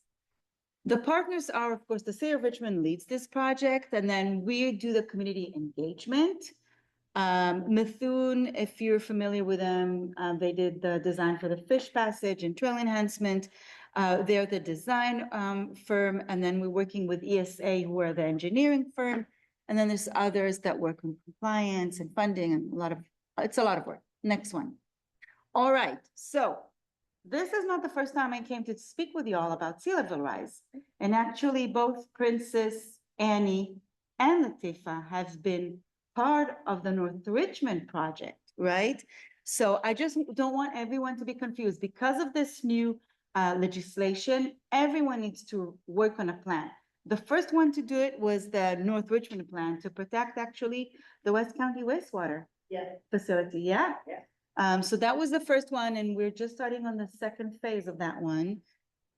The partners are, of course, the city of Richmond leads this project, and then we do the community engagement. Methuen, if you're familiar with them, they did the design for the fish passage and trail enhancement. They're the design firm, and then we're working with ESA, who are the engineering firm. And then there's others that work on compliance and funding, and it's a lot of work. Next one. All right, so this is not the first time I came to speak with you all about sea level rise. And actually both Princess, Annie, and Latifa have been part of the North Richmond project, right? So I just don't want everyone to be confused. Because of this new legislation, everyone needs to work on a plan. The first one to do it was the North Richmond plan to protect actually the West County wastewater facility, yeah? So that was the first one, and we're just starting on the second phase of that one.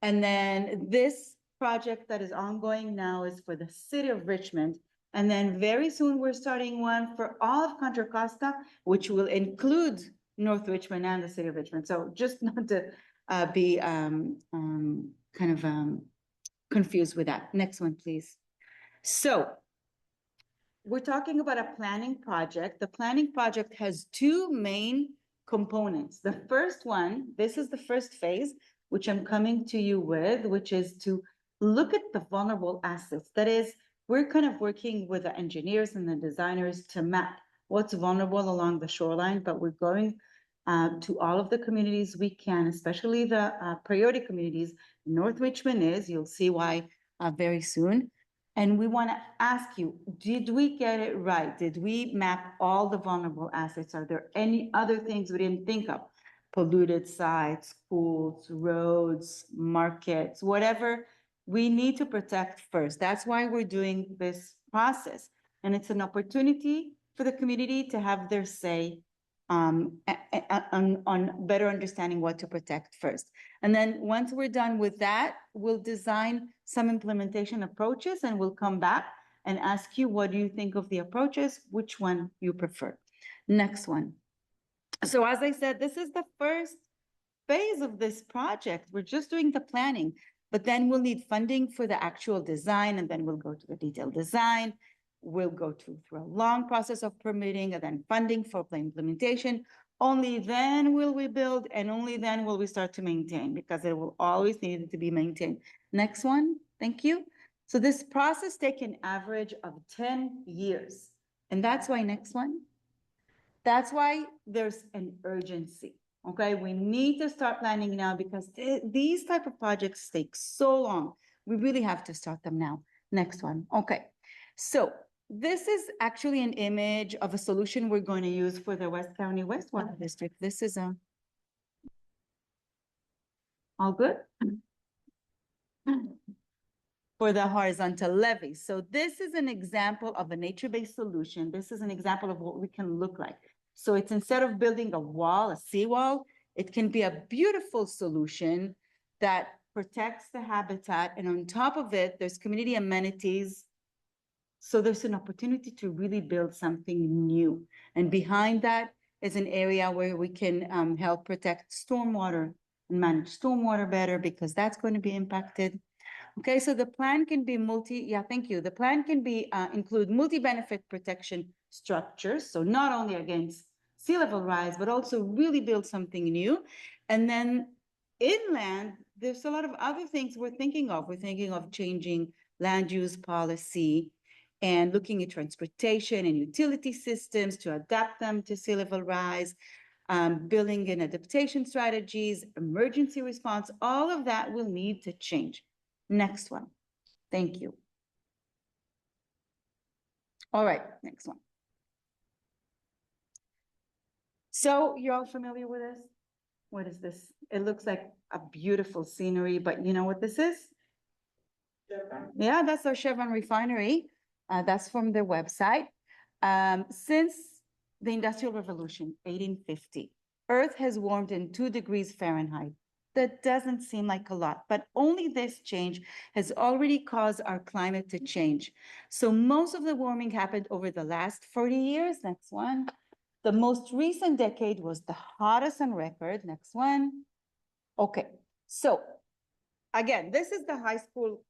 And then this project that is ongoing now is for the city of Richmond. And then very soon, we're starting one for all of Contra Costa, which will include North Richmond and the city of Richmond. So just not to be confused with that. Next one, please. So we're talking about a planning project. The planning project has two main components. The first one, this is the first phase, which I'm coming to you with, which is to look at the vulnerable assets. That is, we're kind of working with the engineers and the designers to map what's vulnerable along the shoreline, but we're going to all of the communities we can, especially the priority communities. North Richmond is, you'll see why very soon. And we want to ask you, did we get it right? Did we map all the vulnerable assets? Are there any other things we didn't think of? Polluted sites, schools, roads, markets, whatever we need to protect first. That's why we're doing this process. And it's an opportunity for the community to have their say on better understanding what to protect first. And then once we're done with that, we'll design some implementation approaches and we'll come back and ask you, what do you think of the approaches? Which one you prefer? Next one. So as I said, this is the first phase of this project. We're just doing the planning, but then we'll need funding for the actual design, and then we'll go to the detailed design. We'll go through a long process of permitting and then funding for the implementation. Only then will we build, and only then will we start to maintain, because it will always need to be maintained. Next one, thank you. So this process takes an average of 10 years. And that's why, next one, that's why there's an urgency, okay? We need to start planning now, because these type of projects take so long. We really have to start them now. Next one, okay. So this is actually an image of a solution we're going to use for the West County Wastewater District. This is all good? For the horizontal levee. So this is an example of a nature-based solution. This is an example of what we can look like. So it's, instead of building a wall, a seawall, it can be a beautiful solution that protects the habitat. And on top of it, there's community amenities. So there's an opportunity to really build something new. And behind that is an area where we can help protect stormwater and manage stormwater better, because that's going to be impacted. Okay, so the plan can be the plan can be include multi-benefit protection structures. So not only against sea level rise, but also really build something new. And then inland, there's a lot of other things we're thinking of. We're thinking of changing land use policy and looking at transportation and utility systems to adapt them to sea level rise, building in adaptation strategies, emergency response. All of that will need to change. Next one. Thank you. All right, next one. So you're all familiar with this? What is this? It looks like a beautiful scenery, but you know what this is? Yeah, that's our Chevron refinery. That's from their website. Since the Industrial Revolution, 1850, Earth has warmed in 2 degrees Fahrenheit. That doesn't seem like a lot, but only this change has already caused our climate to change. So most of the warming happened over the last 40 years. Next one. The most recent decade was the hottest on record. Next one. Okay, so again, this is the high school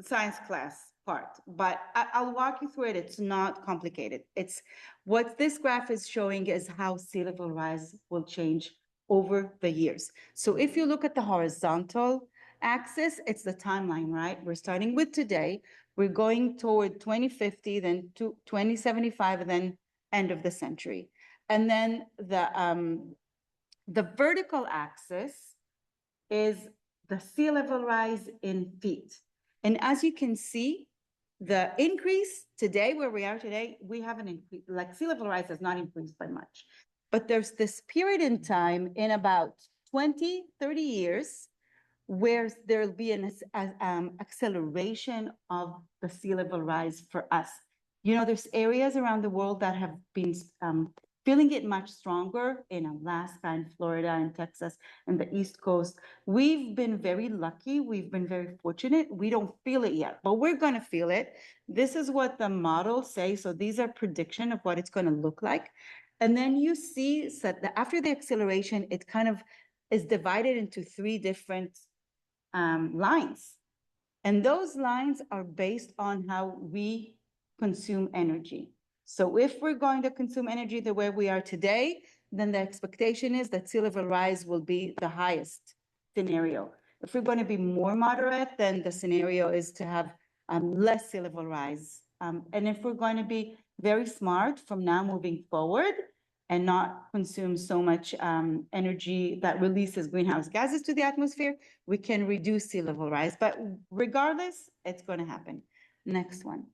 science class part, but I'll walk you through it. It's not complicated. It's what this graph is showing is how sea level rise will change over the years. So if you look at the horizontal axis, it's the timeline, right? We're starting with today. We're going toward 2050, then to 2075, and then end of the century. And then the vertical axis is the sea level rise in feet. And as you can see, the increase today, where we are today, we haven't increased, like sea level rise has not increased by much. But there's this period in time in about 20, 30 years where there'll be an acceleration of the sea level rise for us. You know, there's areas around the world that have been feeling it much stronger in Alaska and Florida and Texas and the East Coast. We've been very lucky. We've been very fortunate. We don't feel it yet, but we're going to feel it. This is what the models say. So these are prediction of what it's going to look like. And then you see that after the acceleration, it kind of is divided into three different lines. And those lines are based on how we consume energy. So if we're going to consume energy the way we are today, then the expectation is that sea level rise will be the highest scenario. If we're going to be more moderate, then the scenario is to have less sea level rise. And if we're going to be very smart from now moving forward and not consume so much energy that releases greenhouse gases to the atmosphere, we can reduce sea level rise. But regardless, it's going to happen. Next one.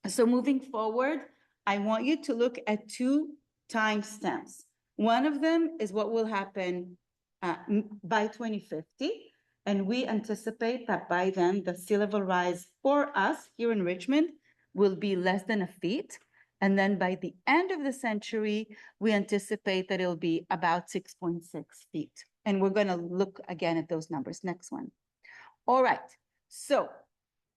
So moving forward, I want you to look at two timestamps. One of them is what will happen by 2050. And we anticipate that by then, the sea level rise for us here in Richmond will be less than a feet. And then by the end of the century, we anticipate that it'll be about 6.6 feet. And we're going to look again at those numbers. Next one. All right. So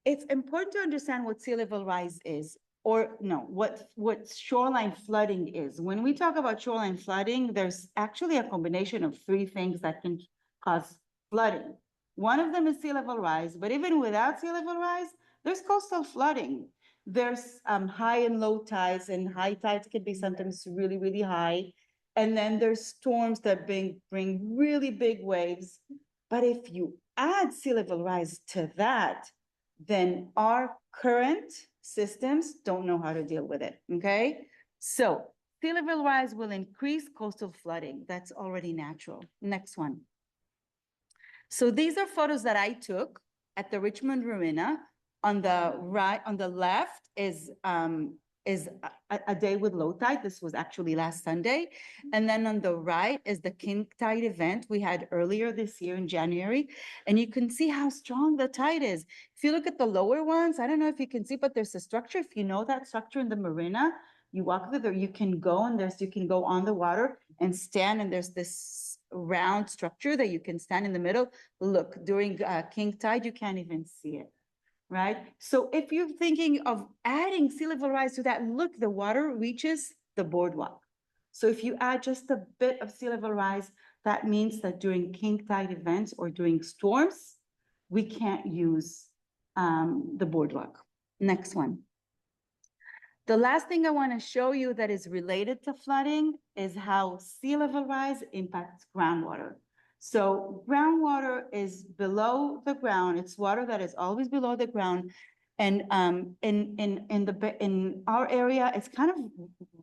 it's important to understand what sea level rise is, or no, what shoreline flooding is. When we talk about shoreline flooding, there's actually a combination of three things that can cause flooding. One of them is sea level rise, but even without sea level rise, there's coastal flooding. There's high and low tides, and high tides can be sometimes really, really high. And then there's storms that bring really big waves. But if you add sea level rise to that, then our current systems don't know how to deal with it, okay? So sea level rise will increase coastal flooding. That's already natural. Next one. So these are photos that I took at the Richmond Marina. On the right, on the left is a day with low tide. This was actually last Sunday. And then on the right is the king tide event we had earlier this year in January. And you can see how strong the tide is. If you look at the lower ones, I don't know if you can see, but there's a structure. If you know that structure in the marina, you walk through there, you can go and you can go on the water and stand, and there's this round structure that you can stand in the middle. Look, during king tide, you can't even see it. Right? So if you're thinking of adding sea level rise to that, look, the water reaches the boardwalk. So if you add just a bit of sea level rise, that means that during king tide events or during storms, we can't use the boardwalk. Next one. The last thing I want to show you that is related to flooding is how sea level rise impacts groundwater. So groundwater is below the ground. It's water that is always below the ground. And in our area, it's kind of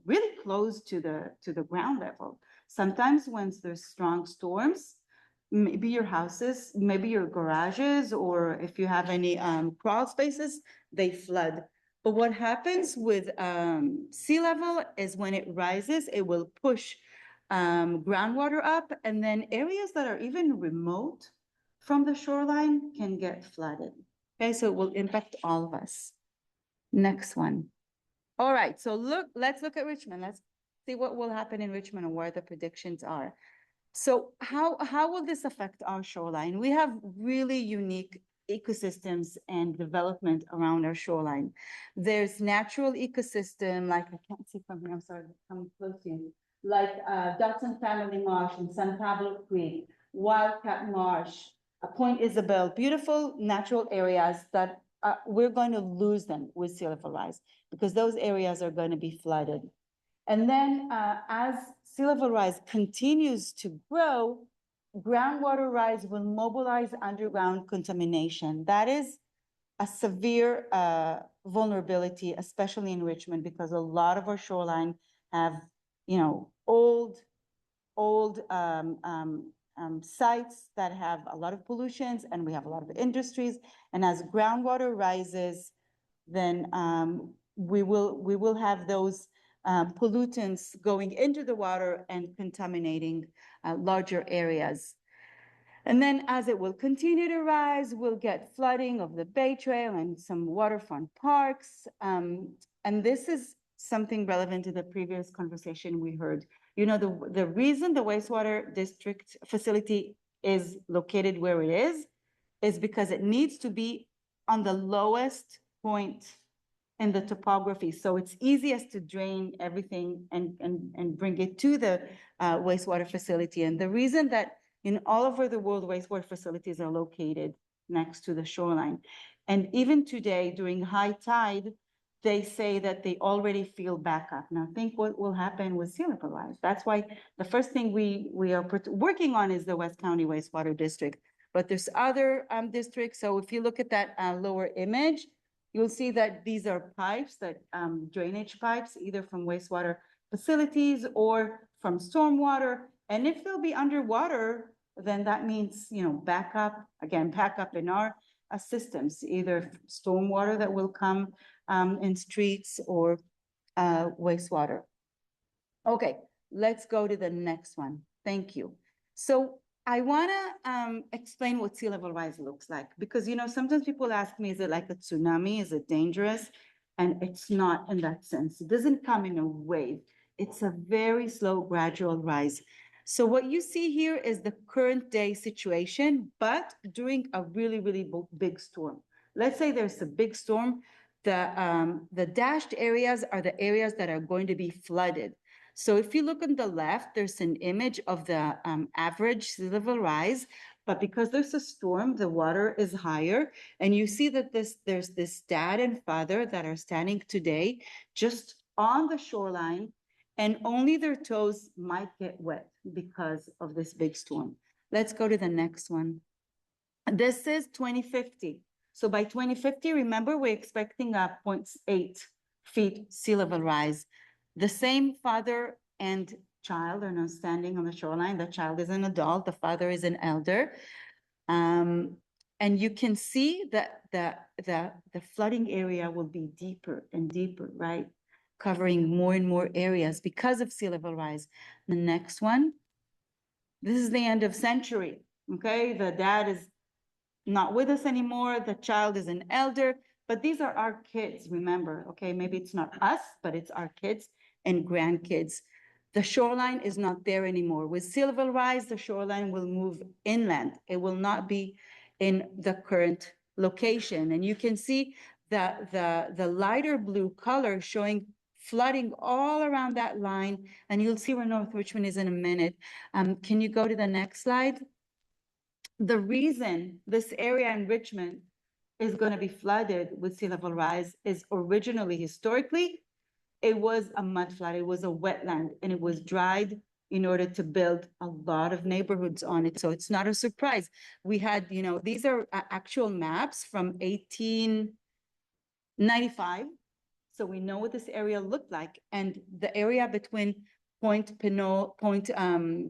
really close to the ground level. Sometimes when there's strong storms, maybe your houses, maybe your garages, or if you have any crawl spaces, they flood. But what happens with sea level is when it rises, it will push groundwater up, and then areas that are even remote from the shoreline can get flooded. Okay, so it will impact all of us. Next one. All right, so let's look at Richmond. Let's see what will happen in Richmond and where the predictions are. So how will this affect our shoreline? We have really unique ecosystems and development around our shoreline. There's natural ecosystem, like I can't see from here, I'm sorry, come close to you, like Dodson Family Marsh and San Pablo Creek, Wildcat Marsh, Point Isabel, beautiful natural areas that we're going to lose them with sea level rise because those areas are going to be flooded. And then as sea level rise continues to grow, groundwater rise will mobilize underground contamination. That is a severe vulnerability, especially in Richmond, because a lot of our shoreline have, old sites that have a lot of pollutions, and we have a lot of industries. And as groundwater rises, then we will have those pollutants going into the water and contaminating larger areas. And then as it will continue to rise, we'll get flooding of the Bay Trail and some waterfront parks. And this is something relevant to the previous conversation we heard. You know, the reason the wastewater district facility is located where it is because it needs to be on the lowest point in the topography. So it's easiest to drain everything and bring it to the wastewater facility. And the reason that in all over the world, wastewater facilities are located next to the shoreline. And even today, during high tide, they say that they already feel backup. Now think what will happen with sea level rise. That's why the first thing we are working on is the West County Wastewater District. But there's other districts. So if you look at that lower image, you'll see that these are pipes, that drainage pipes, either from wastewater facilities or from stormwater. And if they'll be underwater, then that means, you know, backup in our systems, either stormwater that will come in streets or wastewater. Okay, let's go to the next one. Thank you. So I want to explain what sea level rise looks like, because, you know, sometimes people ask me, is it like a tsunami? Is it dangerous? And it's not in that sense. It doesn't come in a wave. It's a very slow, gradual rise. So what you see here is the current day situation, but during a really, really big storm. Let's say there's a big storm. The dashed areas are the areas that are going to be flooded. So if you look on the left, there's an image of the average sea level rise, but because there's a storm, the water is higher. And you see that there's this dad and father that are standing today just on the shoreline, and only their toes might get wet because of this big storm. Let's go to the next one. This is 2050. So by 2050, remember, we're expecting a 0.8 feet sea level rise. The same father and child are now standing on the shoreline. The child is an adult, the father is an elder. And you can see that the flooding area will be deeper and deeper, right? Covering more and more areas because of sea level rise. The next one, this is the end of century, okay? The dad is not with us anymore. The child is an elder, but these are our kids, remember, okay? Maybe it's not us, but it's our kids and grandkids. The shoreline is not there anymore. With sea level rise, the shoreline will move inland. It will not be in the current location. And you can see the lighter blue color showing flooding all around that line. And you'll see where North Richmond is in a minute. Can you go to the next slide? The reason this area in Richmond is going to be flooded with sea level rise is originally, historically, it was a mud flat, it was a wetland, and it was dried in order to build a lot of neighborhoods on it. So it's not a surprise. We had, you know, these are actual maps from 1895. So we know what this area looked like. And the area between Point San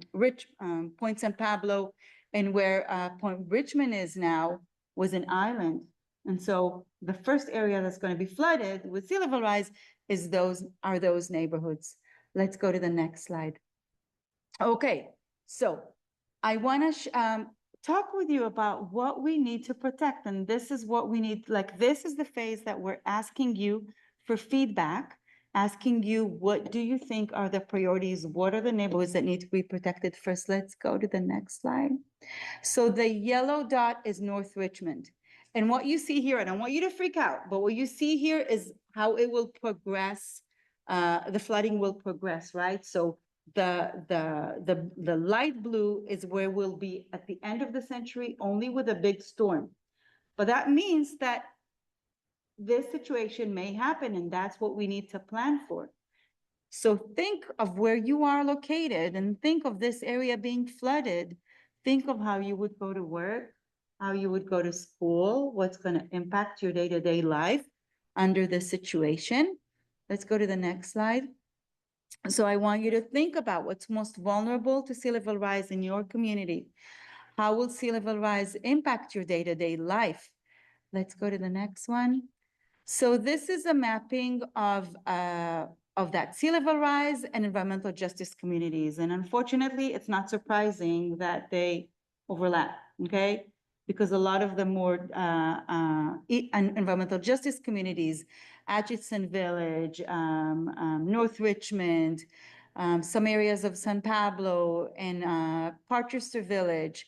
Pablo and where Point Richmond is now was an island. And so the first area that's going to be flooded with sea level rise is those neighborhoods. Let's go to the next slide. Okay, so I want to talk with you about what we need to protect. And this is what we need, like this is the phase that we're asking you for feedback, asking you, what do you think are the priorities? What are the neighborhoods that need to be protected first? Let's go to the next slide. So the yellow dot is North Richmond. And what you see here, and I want you to freak out, but what you see here is how it will progress. The flooding will progress, right? So the light blue is where we'll be at the end of the century, only with a big storm. But that means that this situation may happen, and that's what we need to plan for. So think of where you are located and think of this area being flooded. Think of how you would go to work, how you would go to school, what's going to impact your day-to-day life under this situation. Let's go to the next slide. So I want you to think about what's most vulnerable to sea level rise in your community. How will sea level rise impact your day-to-day life? Let's go to the next one. So this is a mapping of that sea level rise and environmental justice communities. And unfortunately, it's not surprising that they overlap, okay? Because a lot of the more environmental justice communities, Atchison Village, North Richmond, some areas of San Pablo and Parchester Village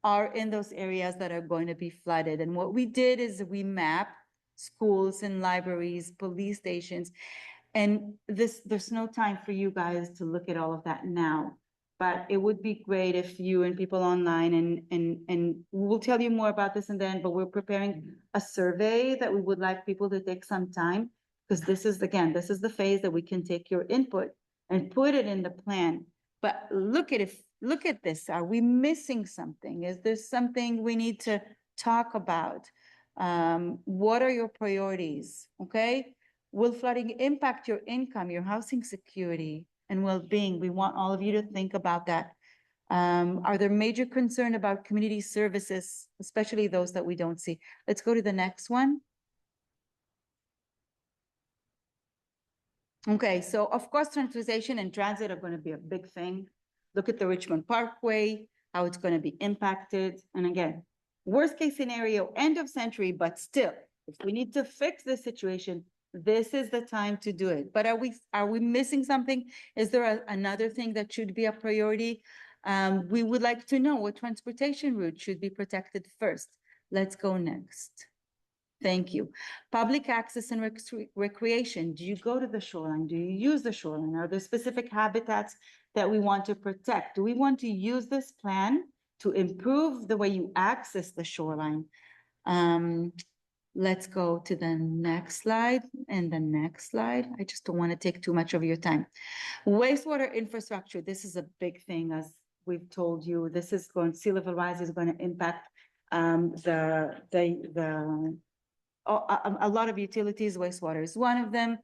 are in those areas that are going to be flooded. And what we did is we mapped schools and libraries, police stations, and there's no time for you guys to look at all of that now. But it would be great if you and people online and we'll tell you more about this and then, but we're preparing a survey that we would like people to take some time. Because this is the phase that we can take your input and put it in the plan. But look at this. Are we missing something? Is there something we need to talk about? What are your priorities? Okay. Will flooding impact your income, your housing security and well-being? We want all of you to think about that. Are there major concern about community services, especially those that we don't see? Let's go to the next one. Okay, so of course, transportation and transit are going to be a big thing. Look at the Richmond Parkway, how it's going to be impacted. And again, worst case scenario, end of century, but still, if we need to fix this situation, this is the time to do it. But are we missing something? Is there another thing that should be a priority? We would like to know what transportation route should be protected first. Let's go next. Thank you. Public access and recreation. Do you go to the shoreline? Do you use the shoreline? Are there specific habitats that we want to protect? Do we want to use this plan to improve the way you access the shoreline? Let's go to the next slide and the next slide. I just don't want to take too much of your time. Wastewater infrastructure. This is a big thing, as we've told you. This is sea level rise is going to impact a lot of utilities. Wastewater is one of them.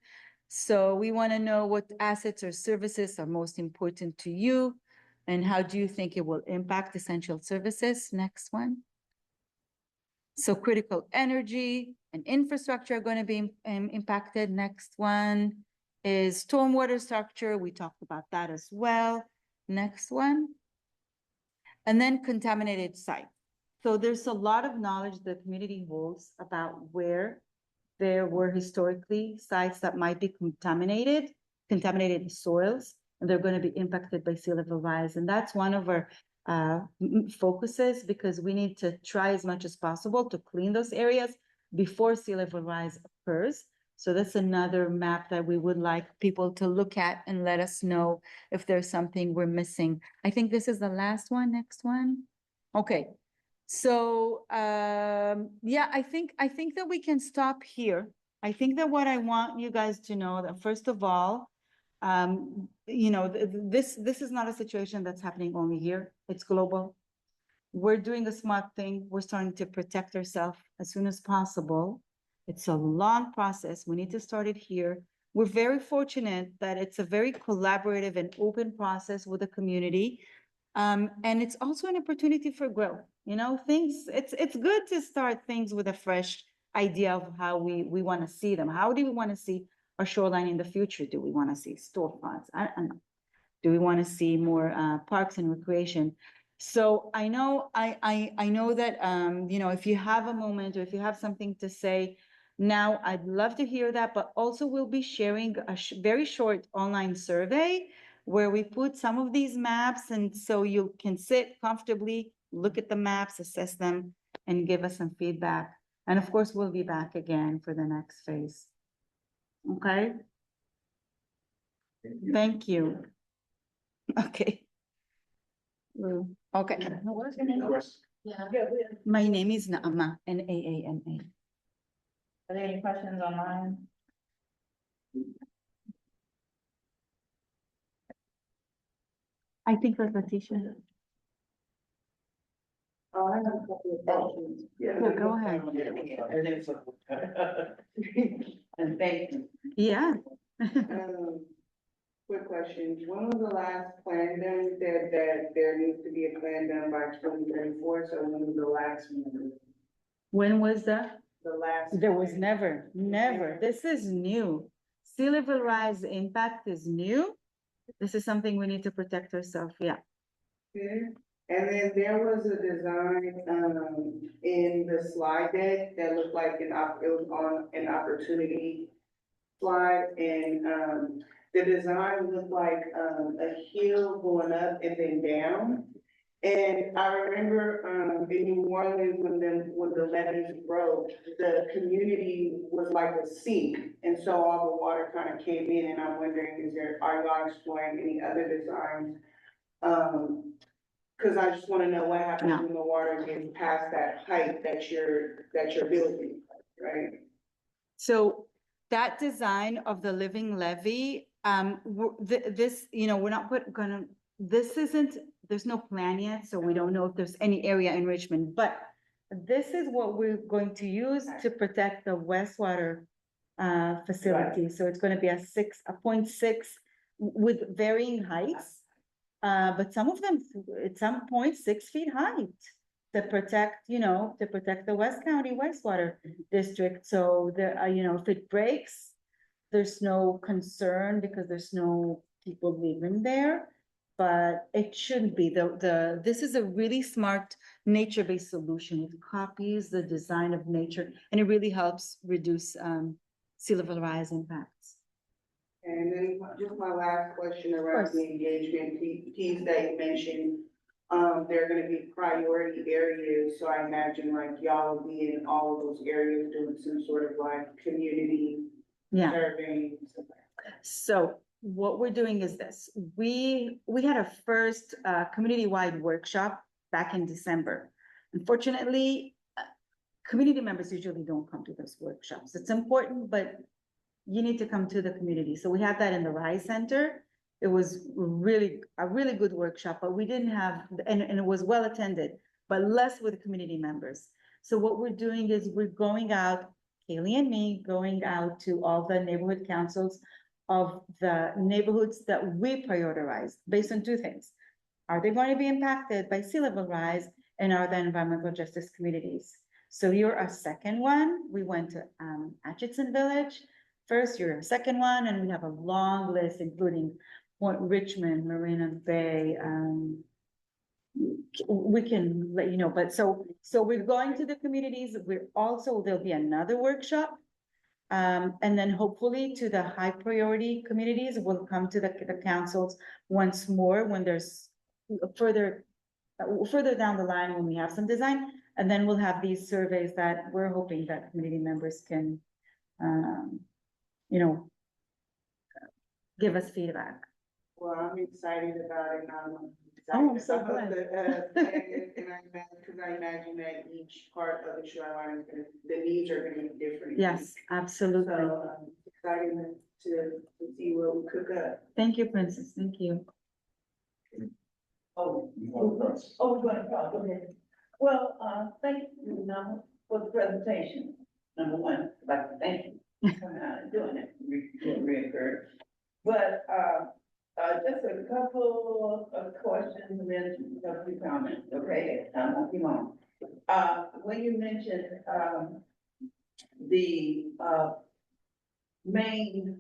So we want to know what assets or services are most important to you and how do you think it will impact essential services? Next one. So critical energy and infrastructure are going to be impacted. Next one is stormwater structure. We talked about that as well. Next one. And then contaminated site. So there's a lot of knowledge the community holds about where there were historically sites that might be contaminated soils, and they're going to be impacted by sea level rise. And that's one of our focuses, because we need to try as much as possible to clean those areas before sea level rise occurs. So that's another map that we would like people to look at and let us know if there's something we're missing. I think this is the last one. Next one. Okay. So yeah, I think that we can stop here. I think that what I want you guys to know that first of all, this is not a situation that's happening only here. It's global. We're doing a smart thing. We're starting to protect ourselves as soon as possible. It's a long process. We need to start it here. We're very fortunate that it's a very collaborative and open process with the community. And it's also an opportunity for growth. It's good to start things with a fresh idea of how we want to see them. How do we want to see our shoreline in the future? Do we want to see storefronts? I don't know. Do we want to see more parks and recreation? So I know that if you have a moment or if you have something to say now, I'd love to hear that. But also we'll be sharing a very short online survey where we put some of these maps, and so you can sit comfortably, look at the maps, assess them, and give us some feedback. And of course, we'll be back again for the next phase. Okay? Thank you. Okay. Okay. What's your name? Yeah. My name is Naama, Naama. Are there any questions online? I think that's Leticia. Oh, I have a couple of questions. Yeah, go ahead. And thank you. Yeah. Quick question. When was the last plan done? You said that there needs to be a plan done by 2034. So when was the last one? When was that? The last. There was plan. never. This is new. Sea level rise impact is new. This is something we need to protect ourselves. Yeah. Okay. And then there was a design, in the slide deck that looked like it was on an opportunity slide, and, the design looked like, a hill going up and then down. And I remember, in New Orleans, when the levees broke, the community was like a sink. And so all the water kind of came in, and I'm wondering, are y'all exploring any other designs? Cause I just wanna know what happens when the water gets past that height that you're building, right? So that design of the living levee, this, we're not this isn't, there's no plan yet, so we don't know if there's any area in Richmond, but this is what we're going to use to protect the wastewater facility. So it's gonna be a 0.6 with varying heights. But some of them, at some point, 6 feet height to protect, the West County wastewater district. So if it breaks, there's no concern because there's no people living there. But it shouldn't be. This is a really smart nature-based solution. It copies the design of nature, and it really helps reduce sea level rise impacts. And then just my last question around the engagement piece that you mentioned, there are gonna be priority areas, so I imagine like y'all will be in all of those areas doing some sort of like community surveying. So what we're doing is this, we had a first community-wide workshop back in December. Unfortunately, community members usually don't come to those workshops. It's important, but you need to come to the community. So we had that in the Rise Center. It was a really good workshop, but we didn't have, and it was well attended, but less with community members. So what we're doing is we're going out, Kaylee and me, going out to all the neighborhood councils of the neighborhoods that we prioritize based on two things. Are they going to be impacted by sea level rise, and are there environmental justice communities? So you're a second one. We went to Atchison Village. First, you're a second one, and we have a long list, including Point Richmond, Marina Bay. We can let you know, but so we're going to the communities. There'll be another workshop. And then hopefully to the high priority communities, we'll come to the councils once more when there's further down the line when we have some design. And then we'll have these surveys that we're hoping that community members can, give us feedback. Well, I'm excited about it. I'm so glad. Because I imagine that each part of the shoreline, the needs are gonna be different. Yes, absolutely. So I'm excited to see what we cook up. Thank you, Princess. Thank you. We're gonna talk, okay. Well, thank you, for the presentation. Number one, I'd like to thank you for coming out and doing it, reoccurred. But, just a couple of questions and then a few comments, okay? I won't be long. When you mentioned, the, main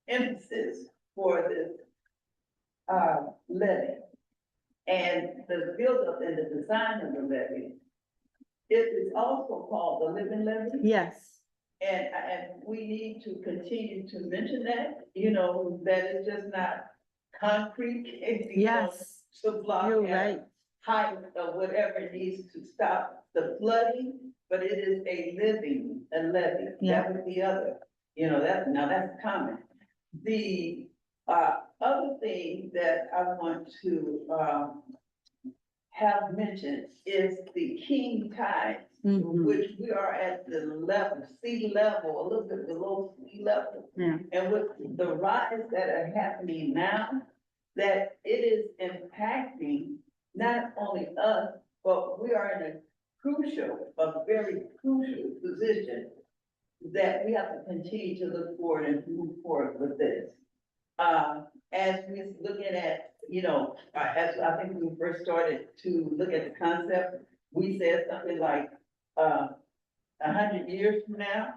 emphasis for this, levy and the buildup and the design of the levy, it is also called the living levy. Yes. And we need to continue to mention that, that it's just not concrete. Yes. To block. You're right. Height of whatever needs to stop the flooding, but it is a levy. Yeah. That was the other, that's common. The, other thing that I want to, have mentioned is the king tides, which we are at the sea level, a little bit below sea level. Yeah. And with the rise that are happening now, that it is impacting not only us, but we are in a very crucial position that we have to continue to look forward and move forward with this. As we're looking at, as I think we first started to look at the concept, we said something like, 100 years from now,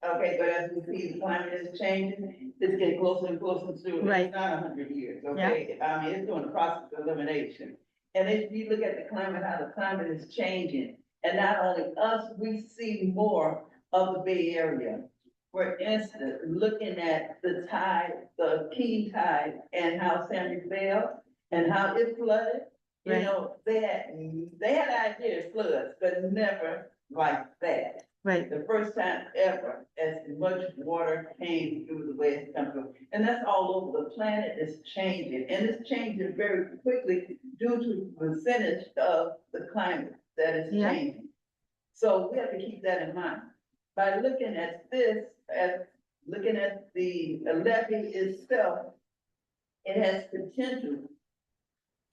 Okay, but as we see, the climate is changing, it's getting closer and closer to, Right. it's not 100 years, okay? I mean, it's doing the process of elimination. And if you look at the climate, how the climate is changing, and not only us, we see more of the Bay Area. For instance, looking at the tide, the king tide, and how San Rafael, and how it flooded. You Right. know, they had ideas floods, but never like that. Right, The first time ever, as much water came through the West Country. And that's all over the planet, it's changing, and it's changing very quickly due to the percentage of the climate that is Yeah. changing. So we have to keep that in mind. By looking at this, looking at the levee itself, it has potential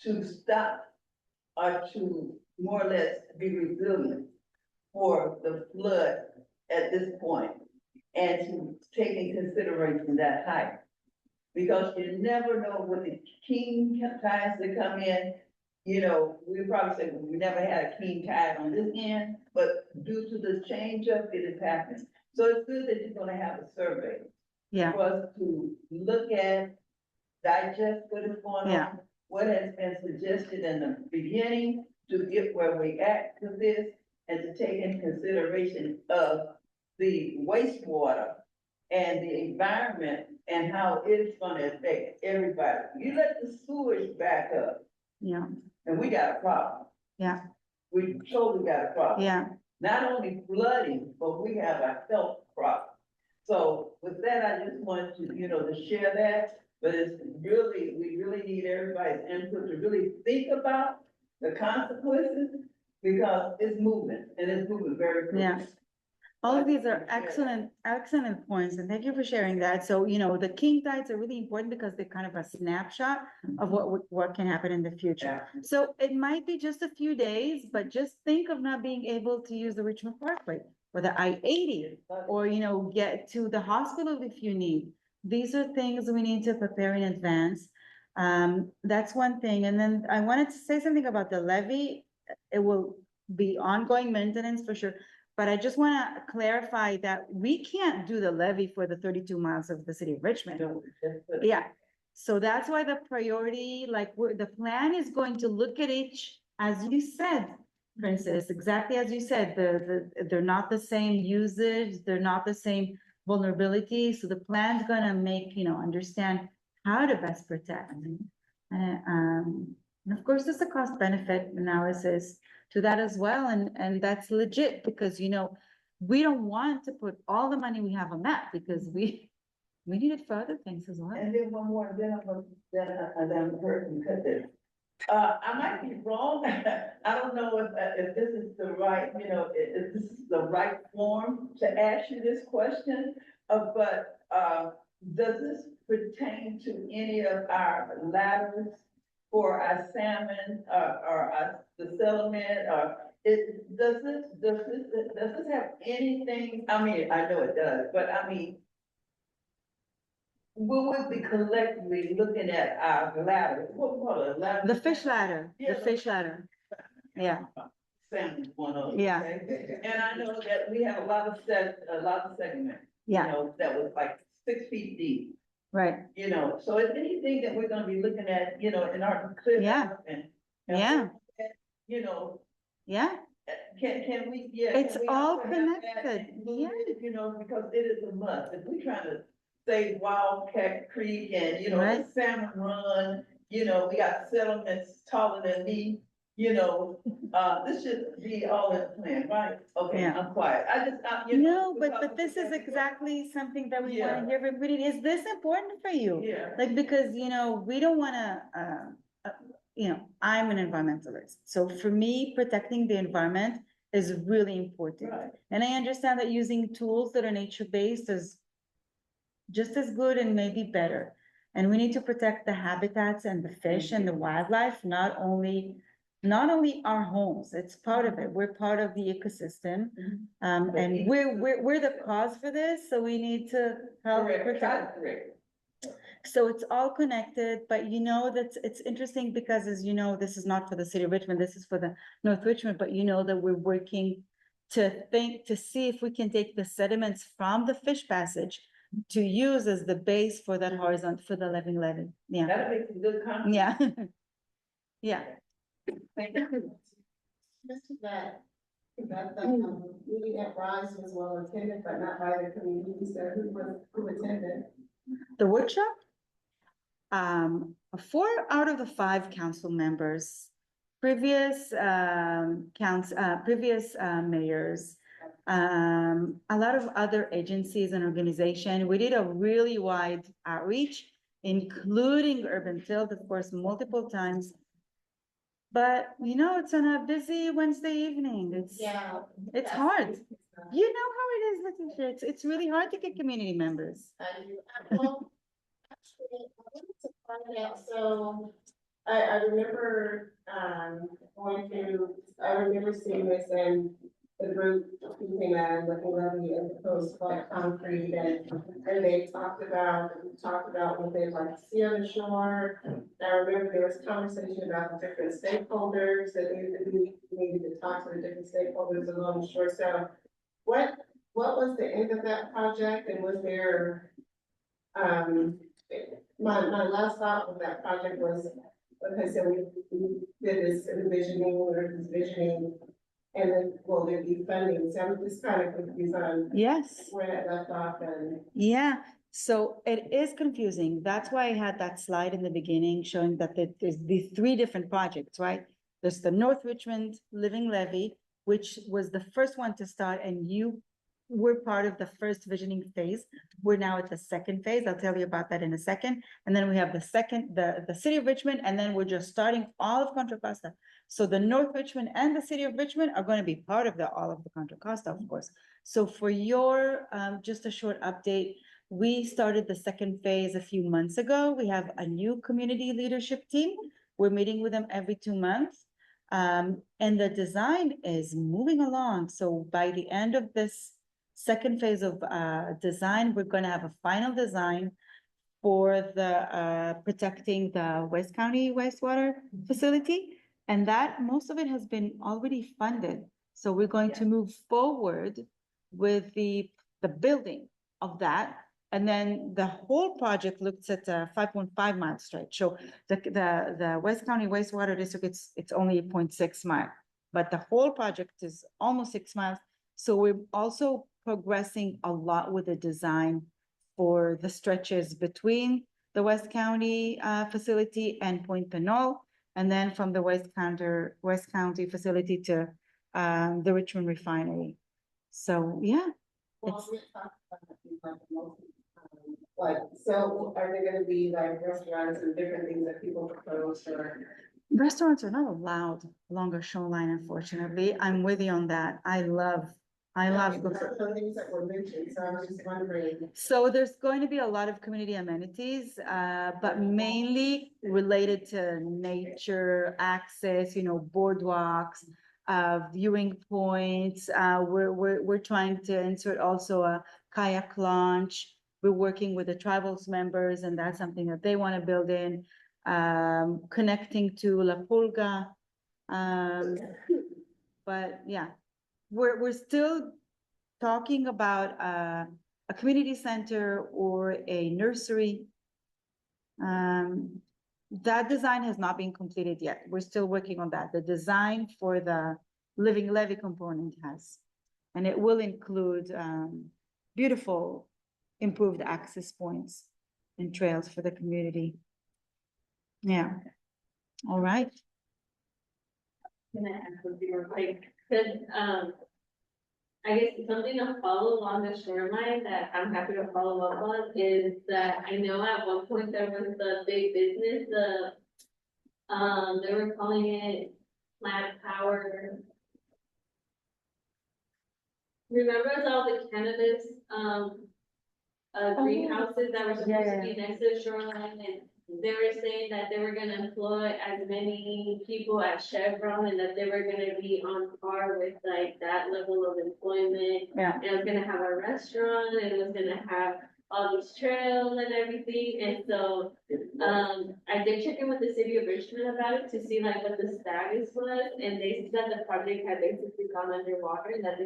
to stop or to more or less be resilient for the flood at this point, and to take in consideration that height. Because you never know when the king tides that come in, you know, we probably say, well, we never had a king tide on this end, but due to the change up, it is happening. So it's good that you're gonna have a survey yeah, for us to look at, digest what is going Yeah. on, what has been suggested in the beginning to get where we at with this, and to take in consideration of the wastewater and the environment and how it's gonna affect everybody. You let the sewage back up, yeah, and we got a problem. yeah, We totally got a problem. yeah. Not only flooding, but we have a health problem. So with that, I just wanted to, you know, to share that, but it's really, we really need everybody's input to really think about the consequences, because it's moving, and it's moving very quickly. Yeah. All of these are excellent points, and thank you for sharing that. So, you know, the king tides are really important because they're kind of a snapshot of what can happen in the future. So it might be just a few days, but just think of not being able to use the Richmond Parkway or the I-80, or, you know, get to the hospital if you need. These are things we need to prepare in advance. That's one thing. And then I wanted to say something about the levee. It will be ongoing maintenance for sure. But I just want to clarify that we can't do the levee for the 32 miles of the city of Richmond. Yeah, so that's why the priority, like, the plan is going to look at each, as you said, Princess, exactly as you said, they're not the same usage, they're not the same vulnerability. So the plan's gonna make, you know, understand how to best protect. And of course, there's a cost benefit analysis to that as well. And that's legit because, you know, we don't want to put all the money we have on that because we need it for other things as well. And then one more, then I'm hurt because it. I might be wrong. I don't know if this is the right, you know, if this is the right form to ask you this question. But does this pertain to any of our ladders for our salmon, or the settlement, or does this have anything? I mean, I know it does, but I mean, we would be collectively looking at our ladder, what we call it, ladder? The fish ladder, the Yeah. fish ladder. Yeah, Salmon's one of them. Yeah. Okay? And I know that we have a lot of segments. Yeah. You know, that was like 6 feet deep, right. you know, so is anything that we're gonna be looking at, you know, in our clear. Yeah. Yeah. You know, Yeah, can we, yeah. It's can we all also have that connected. included, you know, because it is a must. If we're trying to save Wildcat Creek and, you know, the Right. salmon run, you know, we got settlements taller than me, you know, this should be all in the plan, right? Okay, Yeah. I'm quiet. I just, you no, know. but because this is exactly something that we want Yeah. to hear from everybody. Is this important for you? Yeah. Like, because, you know, we don't want to, you know, I'm an environmentalist. So for me, protecting the environment is really important. Right. And I understand that using tools that are nature-based is just as good and maybe better. And we need to protect the habitats and the fish and the wildlife, not only our homes, it's part of it. We're part of the ecosystem. And we're the cause for this, so we need to help protect. Correct. So it's all connected, but you know, it's interesting because, as you know, this is not for the city of Richmond, this is for the North Richmond, but you know that we're working to see if we can take the sediments from the fish passage to use as the base for that horizontal, for the living levee. Yeah, That'll make some good content. yeah. Yeah. That meeting at Rise was well attended, but not by the community, so who attended? The workshop? 4 out of the 5 council members, previous mayors, a lot of other agencies and organizations. We did a really wide outreach, including Urban Field, of course, multiple times. But you know, it's on a busy Wednesday evening. It's hard. You know how it is, Letitia. It's really hard to get community members. Well, actually, I wanted to find out, so I remember, I remember seeing this in the group, using that, looking levy as opposed to like concrete, and they talked about what they'd like to see on the shore. I remember there was conversation about the different stakeholders that needed to talk to the different stakeholders along the shore. So what was the end of that project, and was there, my last thought of that project was, like I said, we did this visioning, and then, will there be funding? So I'm just kind of confused on Yes. where that left off and. Yeah, so it is confusing. That's why I had that slide in the beginning showing that there's the 3 different projects, right? There's the North Richmond Living Levee, which was the first one to start, and you were part of the first visioning phase. We're now at the second phase. I'll tell you about that in a second. And then we have the city of Richmond, and then we're just starting all of Contra Costa. So the North Richmond and the city of Richmond are going to be part of all of the Contra Costa, of course. So for your, just a short update, we started the second phase a few months ago. We have a new community leadership team. We're meeting with them every 2 months. And the design is moving along. So by the end of this second phase of design, we're going to have a final design for the protecting the West County wastewater facility. And that most of it has been already funded. So we're going to move forward with the building of that. And then the whole project looks at a 5.5 mile stretch. So the West County wastewater district, it's only a 0.6 mile, but the whole project is almost 6 miles. So we're also progressing a lot with the design for the stretches between the West County facility and Point Pinole, and then from the West County facility to the Richmond refinery. So yeah. Well, we talked about like, so are there gonna be like restaurants and different things that people propose or? Restaurants are not allowed along a shoreline, unfortunately. I'm with you on that. I love the things that were mentioned, so I was just wondering. So there's going to be a lot of community amenities, but mainly related to nature, access, you know, boardwalks, viewing points. We're trying to insert also a kayak launch. We're working with the tribals members, and that's something that they want to build in, connecting to La Pulga. But yeah, we're still talking about a community center or a nursery. That design has not been completed yet. We're still working on that. The design for the living levee component has, and it will include beautiful improved access points and trails for the community. Yeah. All right. Can I ask something real quick? Because, I guess something to follow along the shoreline that I'm happy to follow up on is that I know at one point there was the big business, they were calling it plant power. Remember all the cannabis, greenhouses that were supposed to be next to the shoreline, and they were saying that they were gonna employ as many people at Chevron and that they were gonna be on par with like that level of employment. Yeah. And it was gonna have a restaurant, and it was gonna have all these trails and everything, and so, I did check in with the city of Richmond about it to see like what the status was, and they said the project had basically gone underwater, and that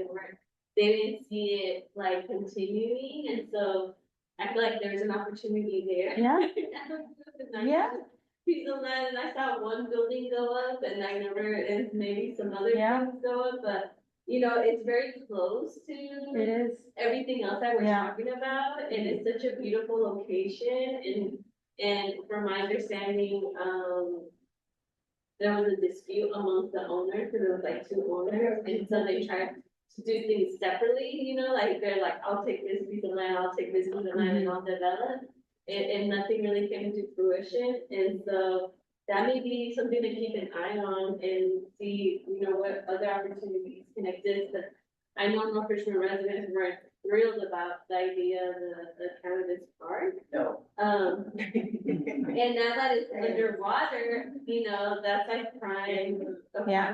they didn't see it like continuing, and so I feel like there's an opportunity there. Yeah. Yeah. Piece of land, and I saw one building go up, and I never, and maybe some other Yeah. things go up, but you know, it's very close to It is. everything else that we're Yeah. talking about, and it's such a beautiful location, and from my understanding, there was a dispute amongst the owners, because there was like two owners, and so they tried to do things separately, you know, like they're like, I'll take this piece of land, I'll take this piece of land, and I'll develop. And nothing really came into fruition, and so that may be something to keep an eye on and see, you know, what other opportunities can exist. But I know North Richmond residents weren't thrilled about the idea of the cannabis park. No. And now that it's underwater, you know, that's like a prime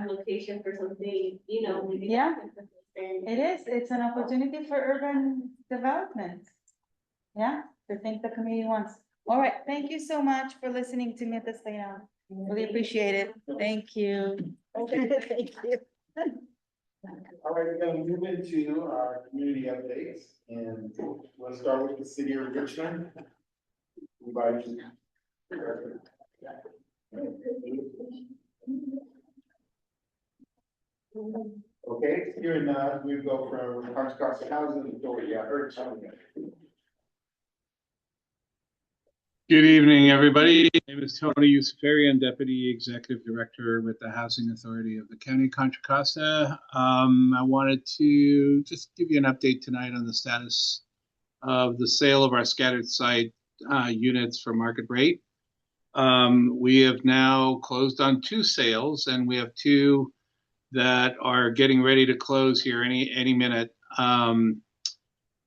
location for something, you know, maybe. Yeah. It is. It's an opportunity for urban development. Yeah, the thing the community wants. All right, thank you so much for listening to me at this layout. Really appreciate it. Thank you. Thank you. All right, we're gonna move into our community updates, and we'll start with the city of Richmond. Invite you. Okay, here in, we go from Contra Costa Housing Authority. I heard something. Good evening, everybody. My name is Tony Usafarian, Deputy Executive Director with the Housing Authority of the County of Contra Costa. I wanted to just give you an update tonight on the status of the sale of our scattered site units for market rate. We have now closed on 2 sales, and we have 2 that are getting ready to close here any minute.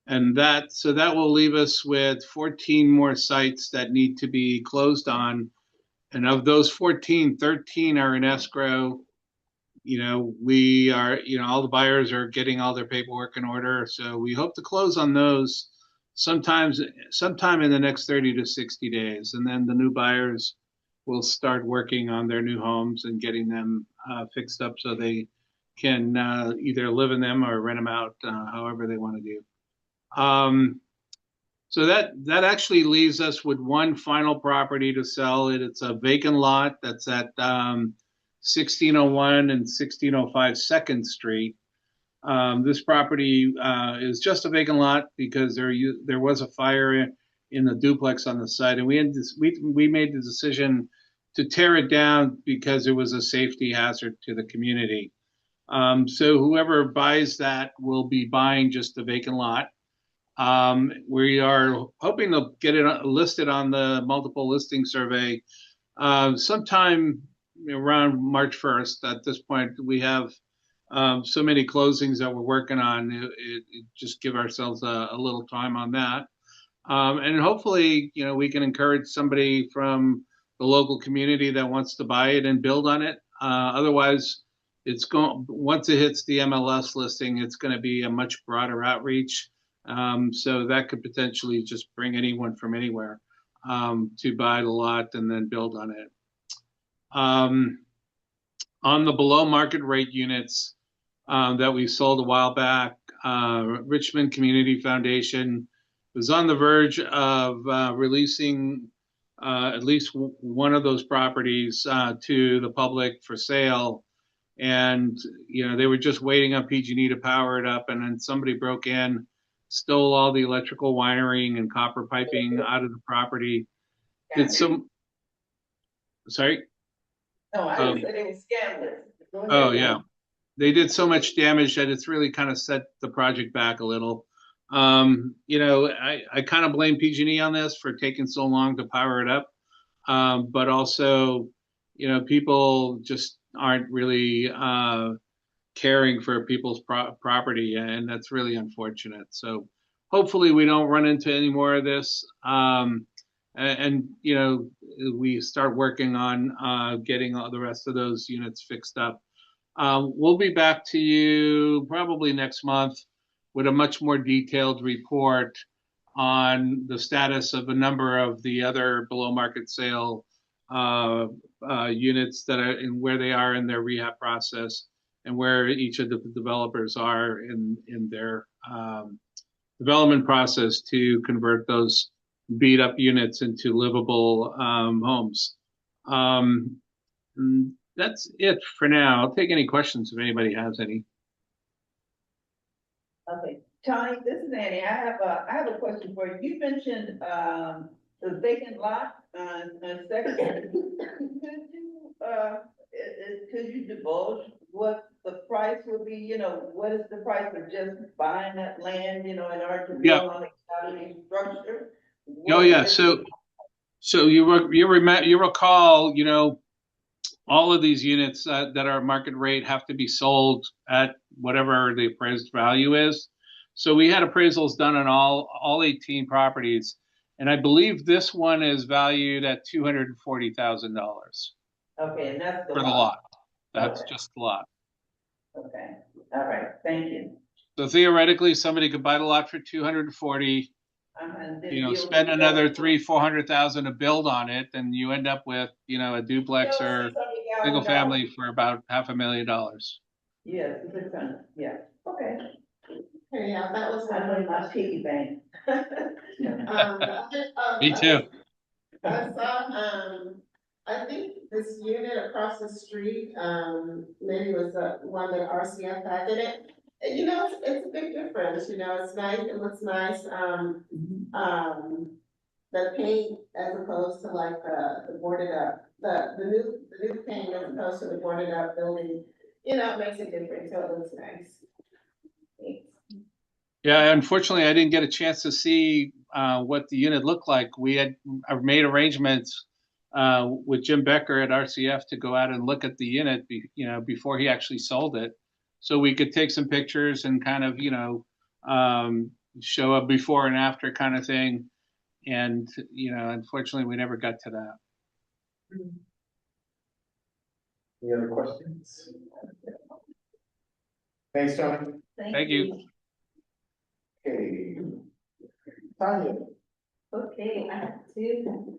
And that will leave us with 14 more sites that need to be closed on. And of those 14, 13 are in escrow. You know, we are, you know, all the buyers are getting all their paperwork in order. So we hope to close on those sometime in the next 30 to 60 days. And then the new buyers will start working on their new homes and getting them fixed up so they can either live in them or rent them out, however they want to do. So that actually leaves us with one final property to sell. It's a vacant lot that's at 1601 and 1605 2nd Street. This property is just a vacant lot because there was a fire in the duplex on the site, and we made the decision to tear it down because it was a safety hazard to the community. So whoever buys that will be buying just a vacant lot. We are hoping to get it listed on the multiple listing survey sometime around March 1st. At this point, we have so many closings that we're working on. It just give ourselves a little time on that. And hopefully, you know, we can encourage somebody from the local community that wants to buy it and build on it. Otherwise, once it hits the MLS listing, it's going to be a much broader outreach. So that could potentially just bring anyone from anywhere to buy the lot and then build on it. On the below market rate units that we sold a while back, Richmond Community Foundation was on the verge of releasing at least one of those properties to the public for sale. And, you know, they were just waiting on PG&E to power it up, and then somebody broke in, stole all the electrical wiring and copper piping out of the property. Sorry? No, I didn't say they were scandalous. Oh, yeah. They did so much damage that it's really kind of set the project back a little. You know, I kind of blame PG&E on this for taking so long to power it up. But also, you know, people just aren't really caring for people's property, and that's really unfortunate. So hopefully we don't run into any more of this. And you know, we start working on getting all the rest of those units fixed up. We'll be back to you probably next month with a much more detailed report on the status of a number of the other below market sale units that are and where they are in their rehab process and where each of the developers are in their development process to convert those beat up units into livable homes. That's it for now. I'll take any questions if anybody has any. Okay, Tony, this is Annie. I have a question for you. You mentioned, the vacant lot on Second. Could you divulge what the price would be? You know, what is the price of just buying that land, you know, in order to Yeah. build on a structure? Oh, yeah. So you recall, you know, all of these units that are market rate have to be sold at whatever the appraised value is. So we had appraisals done on all 18 properties, and I believe this one is valued at $240,000 Okay, and that's for the lot. That's just the lot. Okay, all right, thank you. So theoretically, somebody could buy the lot for 240. You know, spend another $300,000-$400,000 to build on it, and you end up with, you know, a duplex or single family for about $500,000. Yes, yeah, okay. Hey, yeah, that was I one know of my my. piggy bank. Me too. I saw, I think this unit across the street, maybe was the one that RCF had in it. And, you know, it's a big difference, you know, it's nice, it looks nice, the paint as opposed to like the boarded up, the new paint as opposed to the boarded up building, you know, it makes a difference, so it looks nice. Thanks. Yeah, unfortunately, I didn't get a chance to see what the unit looked like. We had made arrangements with Jim Becker at RCF to go out and look at the unit, you know, before he actually sold it, so we could take some pictures and kind of, you know, show a before and after kind of thing. And you know, unfortunately, we never got to that. Any other questions? Thanks, Tony. Thank you. Okay. Tanya. Okay, I have two.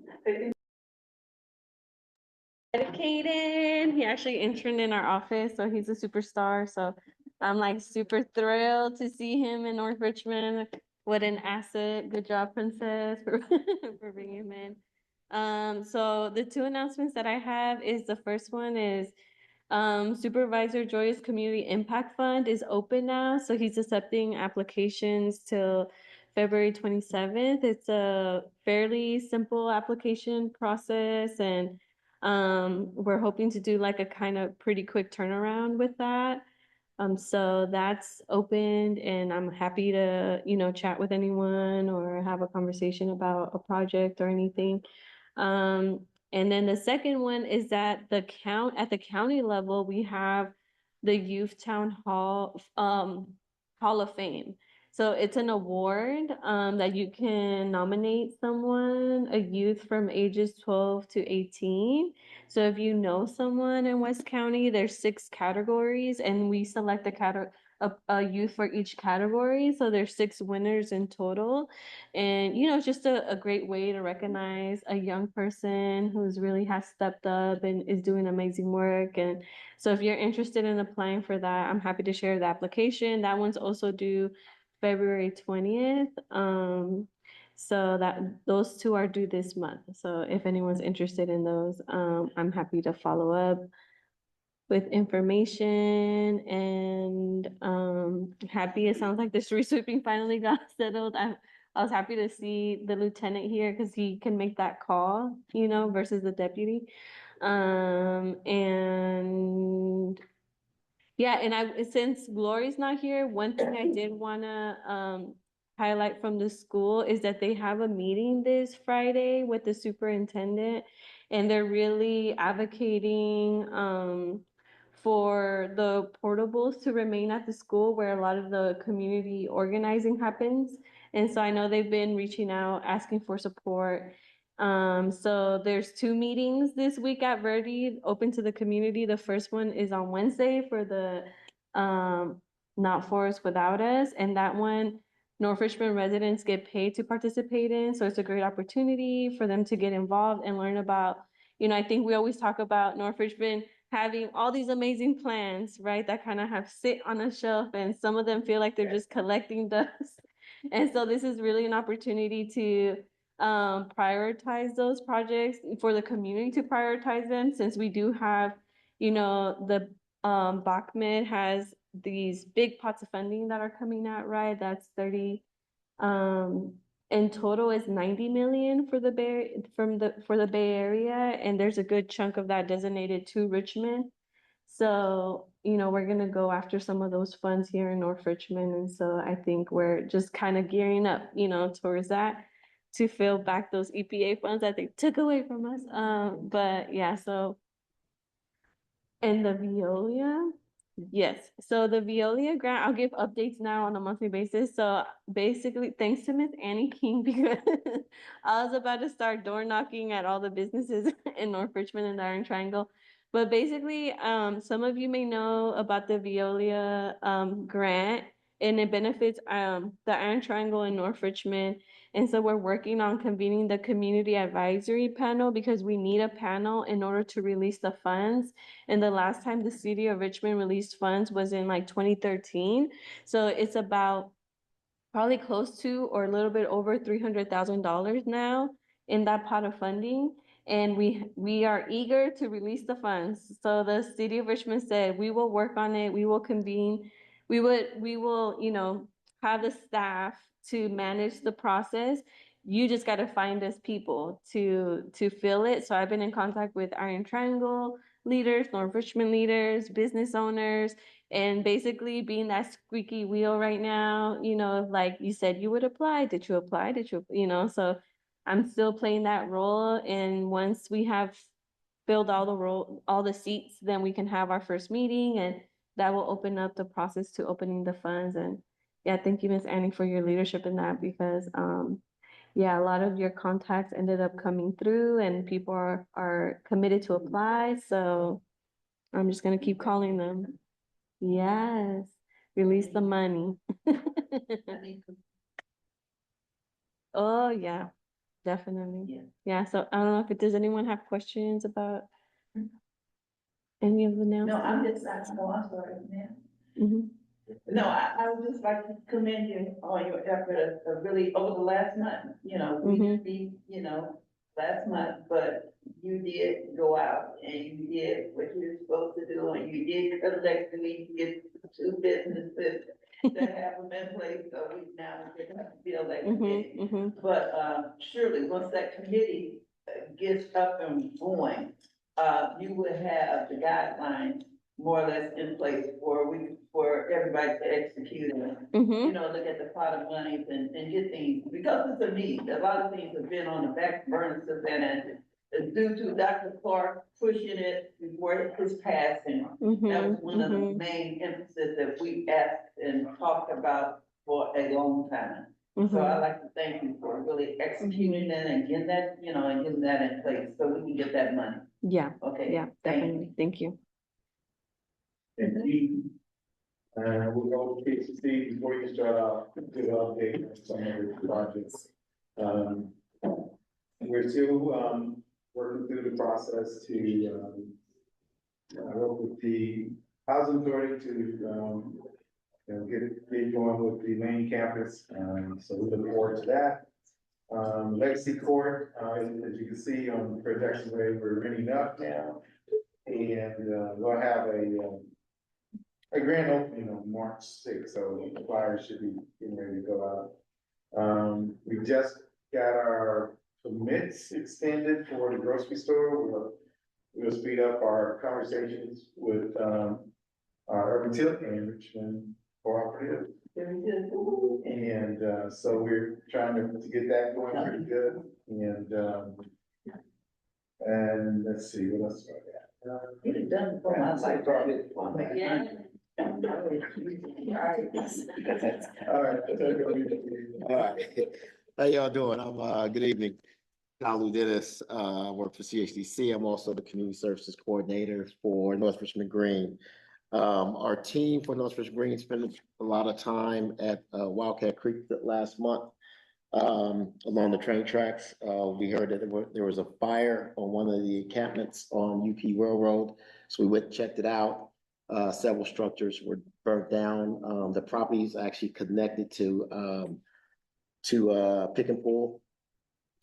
Dedicated. He actually interned in our office, so he's a superstar. So I'm like super thrilled to see him in North Richmond. What an asset. Good job, Princess, for, for bringing him in. So the two announcements that I have is the first one is Supervisor Joy's Community Impact Fund is open now. So he's accepting applications till February 27th. It's a fairly simple application process, and we're hoping to do like a kind of pretty quick turnaround with that. So that's opened, and I'm happy to, you know, chat with anyone or have a conversation about a project or anything. And then the second one is that at the county level, we have the Youth Town Hall, Hall of Fame. So it's an award that you can nominate someone, a youth from ages 12 to 18. So if you know someone in West County, there's 6 categories, and we select a youth for each category. So there's 6 winners in total. And, you know, it's just a great way to recognize a young person who's really has stepped up and is doing amazing work. And so if you're interested in applying for that, I'm happy to share the application. That one's also due February 20th. So that those 2 are due this month. So if anyone's interested in those, I'm happy to follow up with information. And happy it sounds like the street sweeping finally got settled. I was happy to see the lieutenant here because he can make that call, you know, versus the deputy. And yeah, and since Glory's not here, one thing I did wanna highlight from the school is that they have a meeting this Friday with the superintendent, and they're really advocating for the portables to remain at the school where a lot of the community organizing happens. And so I know they've been reaching out, asking for support. So there's 2 meetings this week at Verde, open to the community. The first one is on Wednesday for the Not Forest Without Us, and that one North Richmond residents get paid to participate in. So it's a great opportunity for them to get involved and learn about, I think we always talk about North Richmond having all these amazing plans, right? That kind of have sit on a shelf and some of them feel like they're just collecting dust. And so this is really an opportunity to prioritize those projects for the community to prioritize them, since we do have, the Bachman has these big pots of funding that are coming out, right? That's 30, in total is 90 million for the Bay Area, and there's a good chunk of that designated to Richmond. So, we're gonna go after some of those funds here in North Richmond, and so I think we're just kind of gearing up, towards that to fill back those EPA funds that they took away from us. But yeah, so and the Veolia. Yes, so the Veolia grant, I'll give updates now on a monthly basis. So basically, thanks to Miss Annie King, because I was about to start door knocking at all the businesses in North Richmond and the Iron Triangle. But basically, some of you may know about the Veolia grant, and it benefits the Iron Triangle in North Richmond. And so we're working on convening the community advisory panel because we need a panel in order to release the funds. And the last time the city of Richmond released funds was in like 2013. So it's about probably close to or a little bit over $300,000 now in that pot of funding. And we are eager to release the funds. So the city of Richmond said, we will work on it. We will convene. We will, have the staff to manage the process. You just got to find us people to fill it. So I've been in contact with Iron Triangle leaders, North Richmond leaders, business owners, and basically being that squeaky wheel right now, like you said, you would apply. Did you apply? So I'm still playing that role. And once we have filled all the seats, then we can have our first meeting, and that will open up the process to opening the funds. And yeah, thank you, Miss Annie, for your leadership in that, because yeah, a lot of your contacts ended up coming through and people are committed to apply. So I'm just gonna keep calling them. Yes, release the money. Oh, yeah, definitely. Yeah, so I don't know if does anyone have questions about any of the No, I'm announcements? just, I'm sorry, man. Mhm. No, I would just like to commend you on your effort of really over the last month, last month, but you did go out and you did what you're supposed to do, and you did collectively get two businesses that have them in place, so we now just have to build that committee. But, surely, once that committee gets up and going, you would have the guidelines more or less in place for everybody to execute and, look at the pot of monies and get things, because it's a need. A lot of things have been on the back burner since then, and due to Dr. Clark pushing it before it was passing, that was one of the main emphasis that we asked and talked about for a long time. So I'd like to thank you for really executing it and getting that, and getting that in place so we can get that money. Yeah, Okay. yeah, definitely. Thank you. And you, we'll go to KCC before you start out, do an update on some of the projects. We're still, working through the process to, work with the housing authority to, get going with the main campus. So we look forward to that. Legacy Court, as you can see on the projection rate, we're renting up now. And, we'll have a grand opening on March 6th, so the flyers should be getting ready to go out. We just got our permits extended for the grocery store. We'll speed up our conversations with our Urban Tilt and Richmond Cooperative. And so we're trying to get that going pretty good. And let's see, what else do I got? You've done for my life. Yeah. All right. All right. How y'all doing? I'm, good evening. Kalu Dennis, I work for CHDC. I'm also the Community Services Coordinator for North Richmond Green. Our team for Northwest Green spent a lot of time at Wildcat Creek last month along the train tracks. We heard that there was a fire on one of the encampments on UP Railroad. So we went and checked it out. Several structures were burnt down. The property is actually connected to Pick and Pull.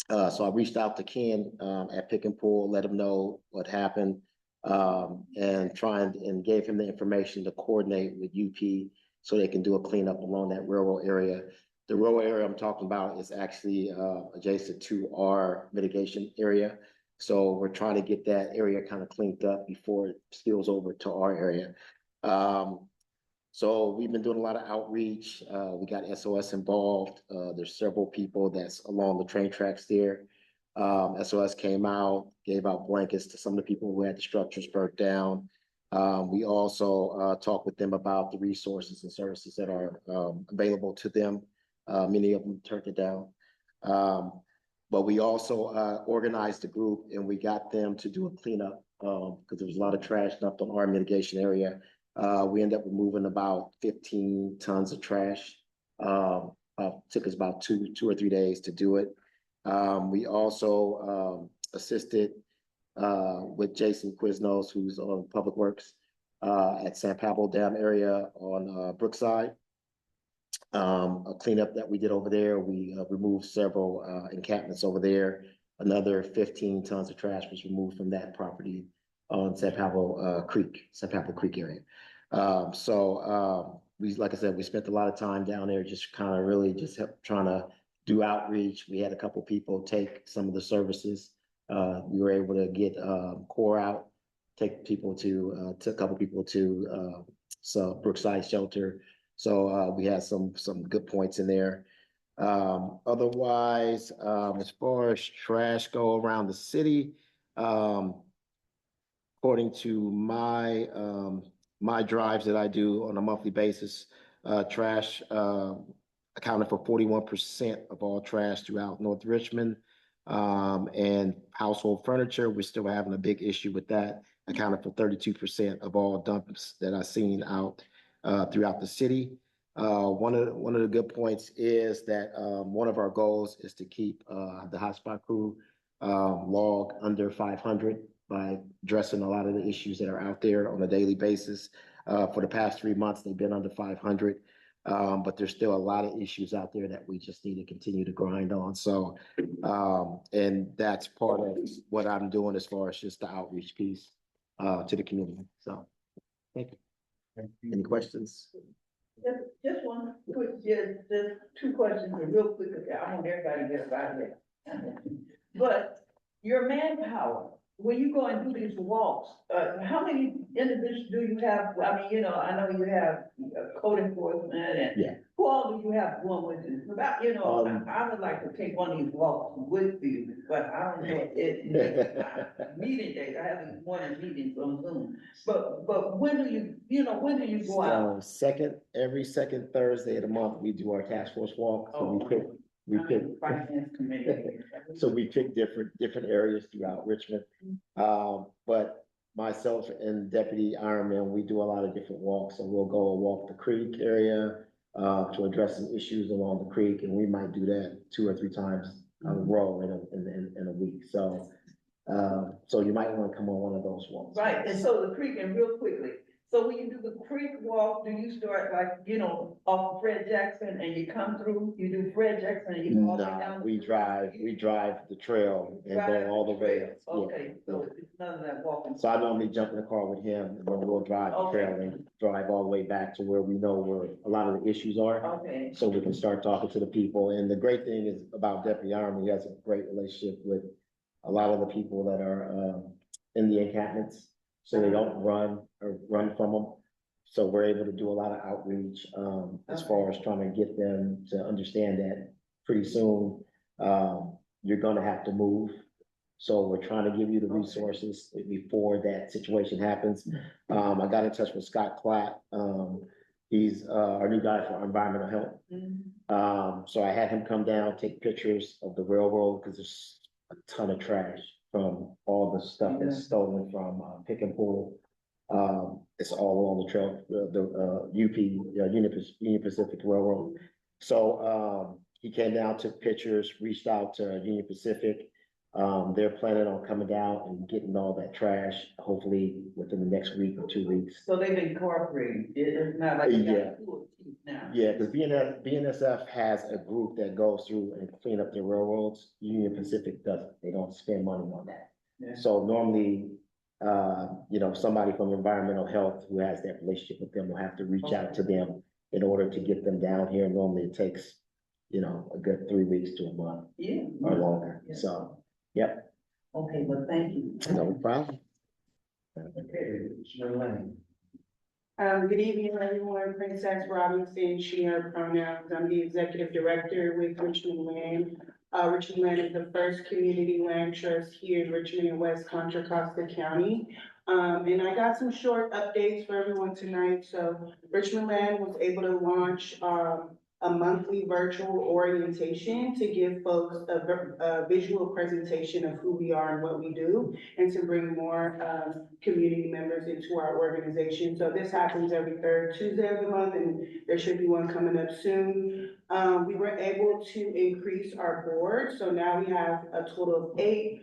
So I reached out to Ken at Pick and Pull, let him know what happened, and gave him the information to coordinate with UP so they can do a cleanup along that railroad area. The railroad area I'm talking about is actually adjacent to our mitigation area. So we're trying to get that area kind of cleaned up before it spills over to our area. So we've been doing a lot of outreach. We got SOS involved. There's several people that's along the train tracks there. SOS came out, gave out blankets to some of the people who had the structures burnt down. We also talked with them about the resources and services that are available to them. Many of them turned it down. But we also organized a group and we got them to do a cleanup because there was a lot of trash dumped on our mitigation area. We ended up removing about 15 tons of trash. Took us about two or 3 days to do it. We also assisted with Jason Quiznos, who's on Public Works at San Pablo Dam area on Brookside. A cleanup that we did over there. We removed several encampments over there. Another 15 tons of trash was removed from that property on San Pablo Creek area. We, like I said, we spent a lot of time down there just kind of really just trying to do outreach. We had a couple people take some of the services. We were able to get core out, take a couple people to Brookside shelter. So we had some good points in there. Otherwise, as far as trash go around the city, according to my drives that I do on a monthly basis, trash accounted for 41% of all trash throughout North Richmond. And household furniture, we're still having a big issue with that, accounted for 32% of all dumps that I've seen out throughout the city. One of the good points is that one of our goals is to keep the hotspot crew log under 500 by addressing a lot of the issues that are out there on a daily basis. For the past 3 months, they've been under 500, but there's still a lot of issues out there that we just need to continue to grind on. So, and that's part of what I'm doing as far as just the outreach piece to the community. So, thank you. Any questions? Just one quick, just two questions, real quick. I want everybody to get about it. But your manpower, when you go and do these walks, how many individuals do you have? I mean, I know you have code enforcement and who all do you have going with you? About, I would like to take one of these walks with you, but I don't know meeting days. I haven't wanted meetings on Zoom. But when do you go out? Every second Thursday of the month, we do our task force walk. So we pick finance committee. So we pick different areas throughout Richmond. But myself and Deputy Ironman, we do a lot of different walks. So we'll go and walk the creek area to address some issues along the creek, and we might do that 2 or 3 times in a row in a week. So you might want to come on one of those walks. Right, and so the creek, and real quickly, so when you do the creek walk, do you start off Fred Jackson and you come through, you do Fred Jackson and you go all the way down? We drive the trail and go all the way. Okay, so it's none of that walking. So I normally jump in the car with him and then we'll drive the trail and drive all the way back to where we know where a lot of the issues are. Okay. So we can start talking to the people. And the great thing is about Deputy Army, he has a great relationship with a lot of the people that are in the encampments. So they don't run from them. So we're able to do a lot of outreach as far as trying to get them to understand that pretty soon you're going to have to move. So we're trying to give you the resources before that situation happens. I got in touch with Scott Klatt. He's our new guy for environmental health. So I had him come down, take pictures of the railroad because there's a ton of trash from all the stuff that's stolen from Pick and Pull. It's all along the trail, UP, Union Pacific Railroad. So, he came down, took pictures, reached out to Union Pacific. They're planning on coming down and getting all that trash, hopefully within the next week or 2 weeks. So they've incorporated, it's not like. they got two teeth now. Yeah, because BNSF has a group that goes through and clean up the railroads. Union Pacific doesn't. They don't spend money on that. Yeah. So normally, somebody from environmental health who has that relationship with them will have to reach out to them in order to get them down here. Normally it takes, a good 3 weeks to a month Yeah. or longer. Yeah. So, yep, Okay, well, thank you. no problem. Okay, Commissioner Lane. Good evening, everyone. Princess Robinson, she, her pronouns. I'm the executive director with Richmond Land. Richmond Land is the first community land trust here in Richmond and West Contra Costa County. And I got some short updates for everyone tonight. So Richmond Land was able to launch, a monthly virtual orientation to give folks a visual presentation of who we are and what we do, and to bring more community members into our organization. So this happens every third Tuesday of the month, and there should be one coming up soon. We were able to increase our board, so now we have a total of 8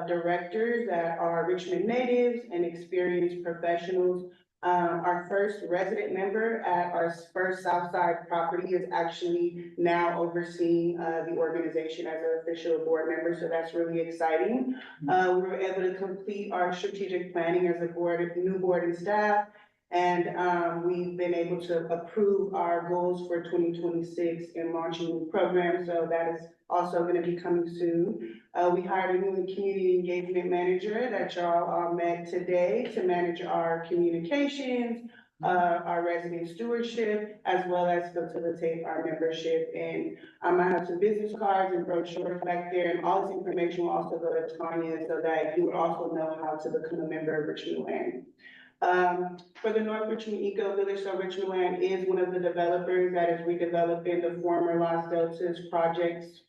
directors that are Richmond natives and experienced professionals. Our first resident member at our first Southside property is actually now overseeing the organization as an official board member, so that's really exciting. We were able to complete our strategic planning as a board, new board and staff, and we've been able to approve our goals for 2026 and launching new programs, so that is also going to be coming soon. We hired a new community engagement manager that y'all all met today to manage our communications, our resident stewardship, as well as facilitate our membership. And I have some business cards and brochures back there, and all this information will also go to Tanya so that you also know how to become a member of Richmond Land. For the North Richmond Eco Village, so Richmond Land is one of the developers that is redeveloping the former Los Deltas projects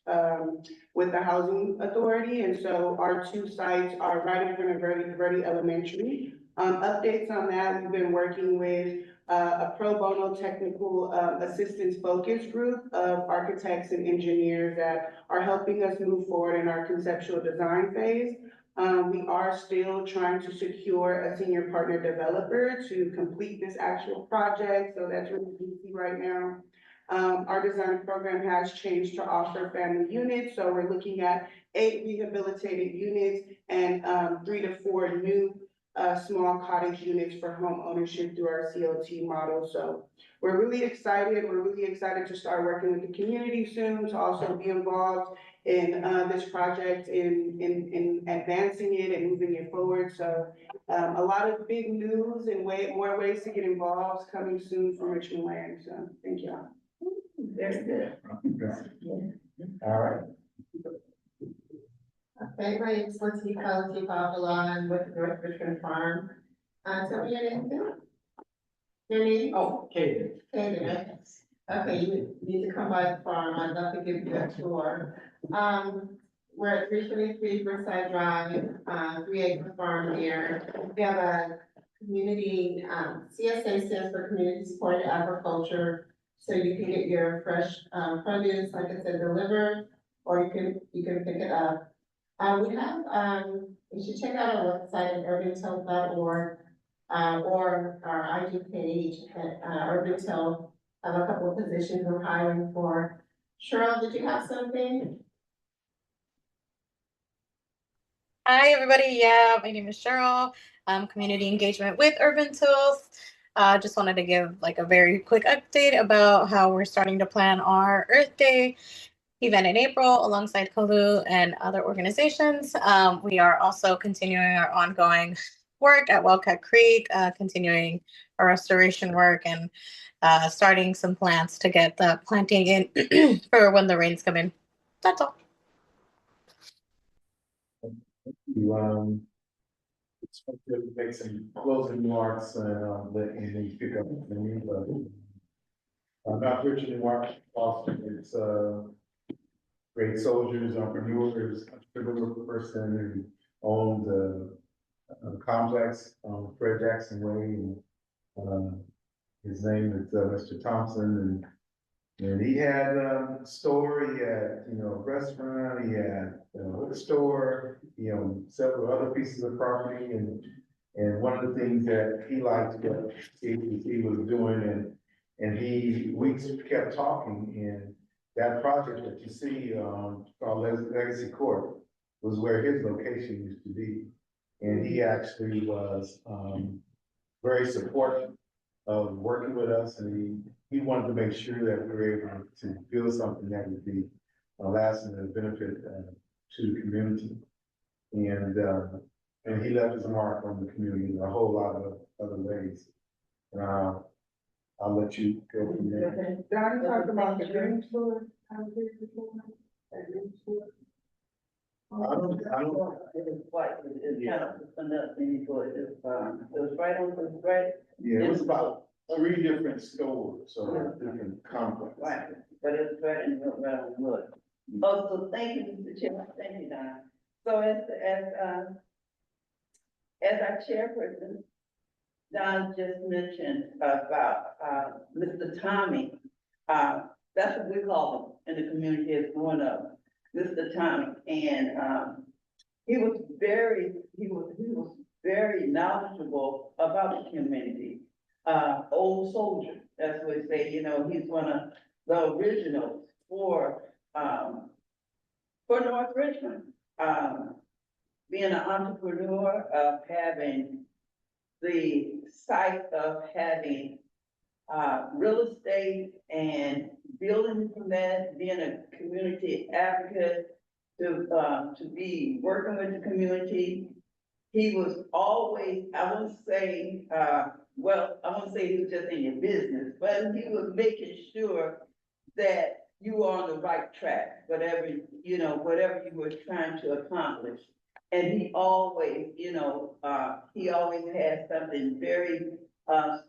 with the Housing Authority. And so our 2 sites are right in front of Verde Elementary. Updates on that, we've been working with a pro bono technical assistance focus group of architects and engineers that are helping us move forward in our conceptual design phase. We are still trying to secure a senior partner developer to complete this actual project, so that's really easy right now. Our design program has changed to offer family units, so we're looking at 8 rehabilitated units and 3 to 4 new small cottage units for home ownership through our CLT model. So we're really excited. We're really excited to start working with the community soon, to also be involved in this project, in advancing it and moving it forward. So a lot of big news and more ways to get involved coming soon from Richmond Land. So thank y'all. Very good. All right. Okay, my name is Latifah Avila, I'm with North Richmond Farm. Tell me your name again? Your name? Oh, Katie. Katie, okay. Okay, you need to come by the farm, I'd love to give you a tour. We're at 323 Brookside Drive, 3-acre farm here. We have a community, CSA stands for Community Supported Agriculture. So you can get your fresh produce, like I said, delivered, or you can pick it up. We have, you should check out our website at urbantel.org, or our IG page at urbantel. I have a couple of positions we're hiring for. Cheryl, did you have something? Hi, everybody. Yeah, my name is Cheryl. I'm community engagement with Urban Tools. Just wanted to give like a very quick update about how we're starting to plan our Earth Day event in April alongside Kalu and other organizations. We are also continuing our ongoing work at Wildcat Creek, continuing our restoration work and starting some plants to get the planting in for when the rains come in. That's all. You expect to make some closing remarks and let you pick up from me, but not Richard Mark Austin. It's great soldiers, entrepreneurs, entrepreneur person who owned complex, Fred Jackson Way, and, his name is, Mr. Thompson, and he had a store, he had, a restaurant, he had a liquor store, several other pieces of property, and one of the things that he liked what he was doing, and we kept talking, and that project that you see, called Legacy Court was where his location used to be. And he actually was, very supportive of working with us, and he wanted to make sure that we were able to build something that would be lasting and benefit to the community. And he left his mark on the community in a whole lot of other ways. I'll let you go from there. Don, you talked about the green store. How was it before? That green store? I don't, It was white, it's kind of enough, and it was right on, yeah, it was about 3 different stores, so different complexes. right, but it was right in the, right on wood. Oh, so thank you, Mr. Chairman, thank you, Don. So as our chairperson, Don just mentioned about, Mr. Tommy, that's what we call him in the community as growing up. Mr. Tommy, and he was very knowledgeable about the community. Old soldier, that's what they say. He's one of the originals for North Richmond. Being an entrepreneur, of having the sight of having real estate and building from that, being a community advocate, to be working with the community. He was always, I wouldn't say he was just in your business, but he was making sure that you were on the right track, whatever you were trying to accomplish. And he always had something very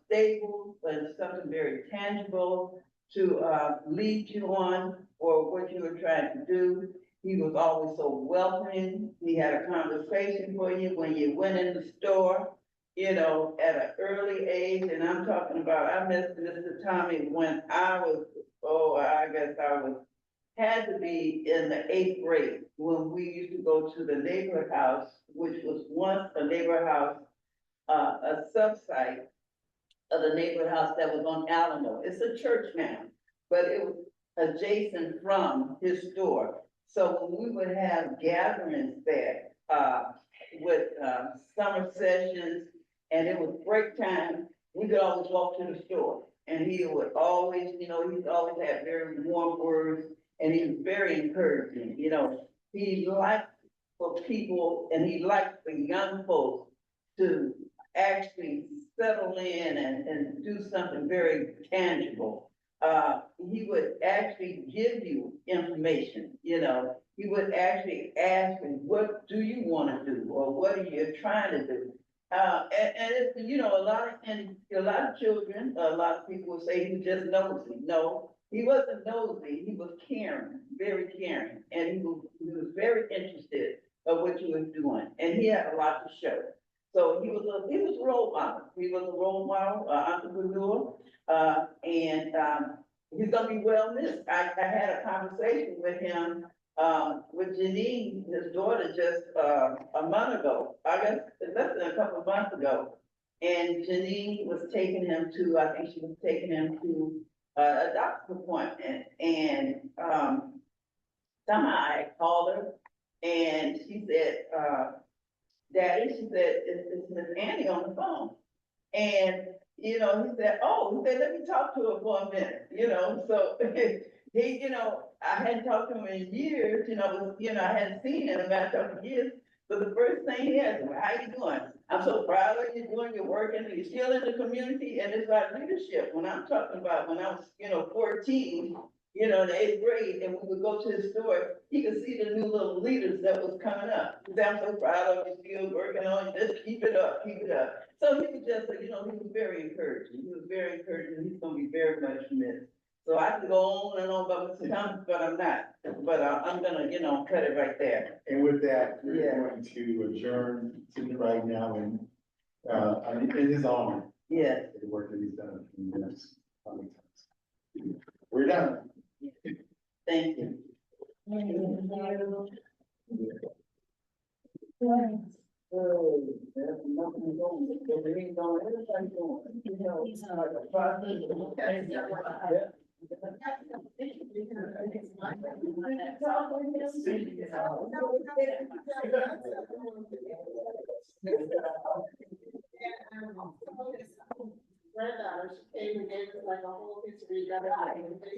stable, but something very tangible to lead you on or what you were trying to do. He was always so welcoming. He had a conversation for you when you went in the store, at an early age. And I'm talking about, I met Mr. Tommy when I was, had to be in the 8th grade, when we used to go to the neighborhood house, which was once a neighborhood house, a sub-site of the neighborhood house that was on Alamo. It's a church now, but it was adjacent from his store. So when we would have gatherings there, with summer sessions, and it was break time, we could always walk to the store. And he would always, he'd always had very warm words, and he was very encouraging. He liked for people, and he liked the young folks to actually settle in and do something very tangible. He would actually give you information, he would actually ask you, what do you want to do? Or what are you trying to do? And it's, a lot of children, a lot of people would say he was just nosy. No, he wasn't nosy, he was caring, very caring. And he was very interested of what you were doing. And he had a lot to show. So he was a role model. He was a role model, entrepreneur, and he's gonna be well missed. I had a conversation with him, with Janine, his daughter, just a month ago. I guess less than a couple of months ago. And Janine was taking him to, I think she was taking him to a doctor's appointment. And somehow I called her, and she said, Daddy, she said, it's Miss Annie on the phone. And, he said, let me talk to her for a minute, so he, I hadn't talked to him in years, I hadn't seen him in about a couple of years. But the first thing he asked me, how you doing? I'm so proud of you doing your work, and you're still in the community, and it's about leadership. When I'm talking about when I was, 14, in the 8th grade, and we would go to the store, he could see the new little leaders that was coming up. He said, I'm so proud of you, still working on it, just keep it up, keep it up. So he was just, he was very encouraging. He was very encouraging. He's gonna be very much missed. So I can go on and on about Mr. Thomas, but I'm not. But I'm gonna, cut it right there. And with that, Yeah. we're going to adjourn to right now and, I mean, in his honor, Yes. the work that he's done in the next coming times. We're done. Thank you. Oh, there's nothing going, there ain't no anything going, it's like a process Granddaughter, she came and gave us like a whole history.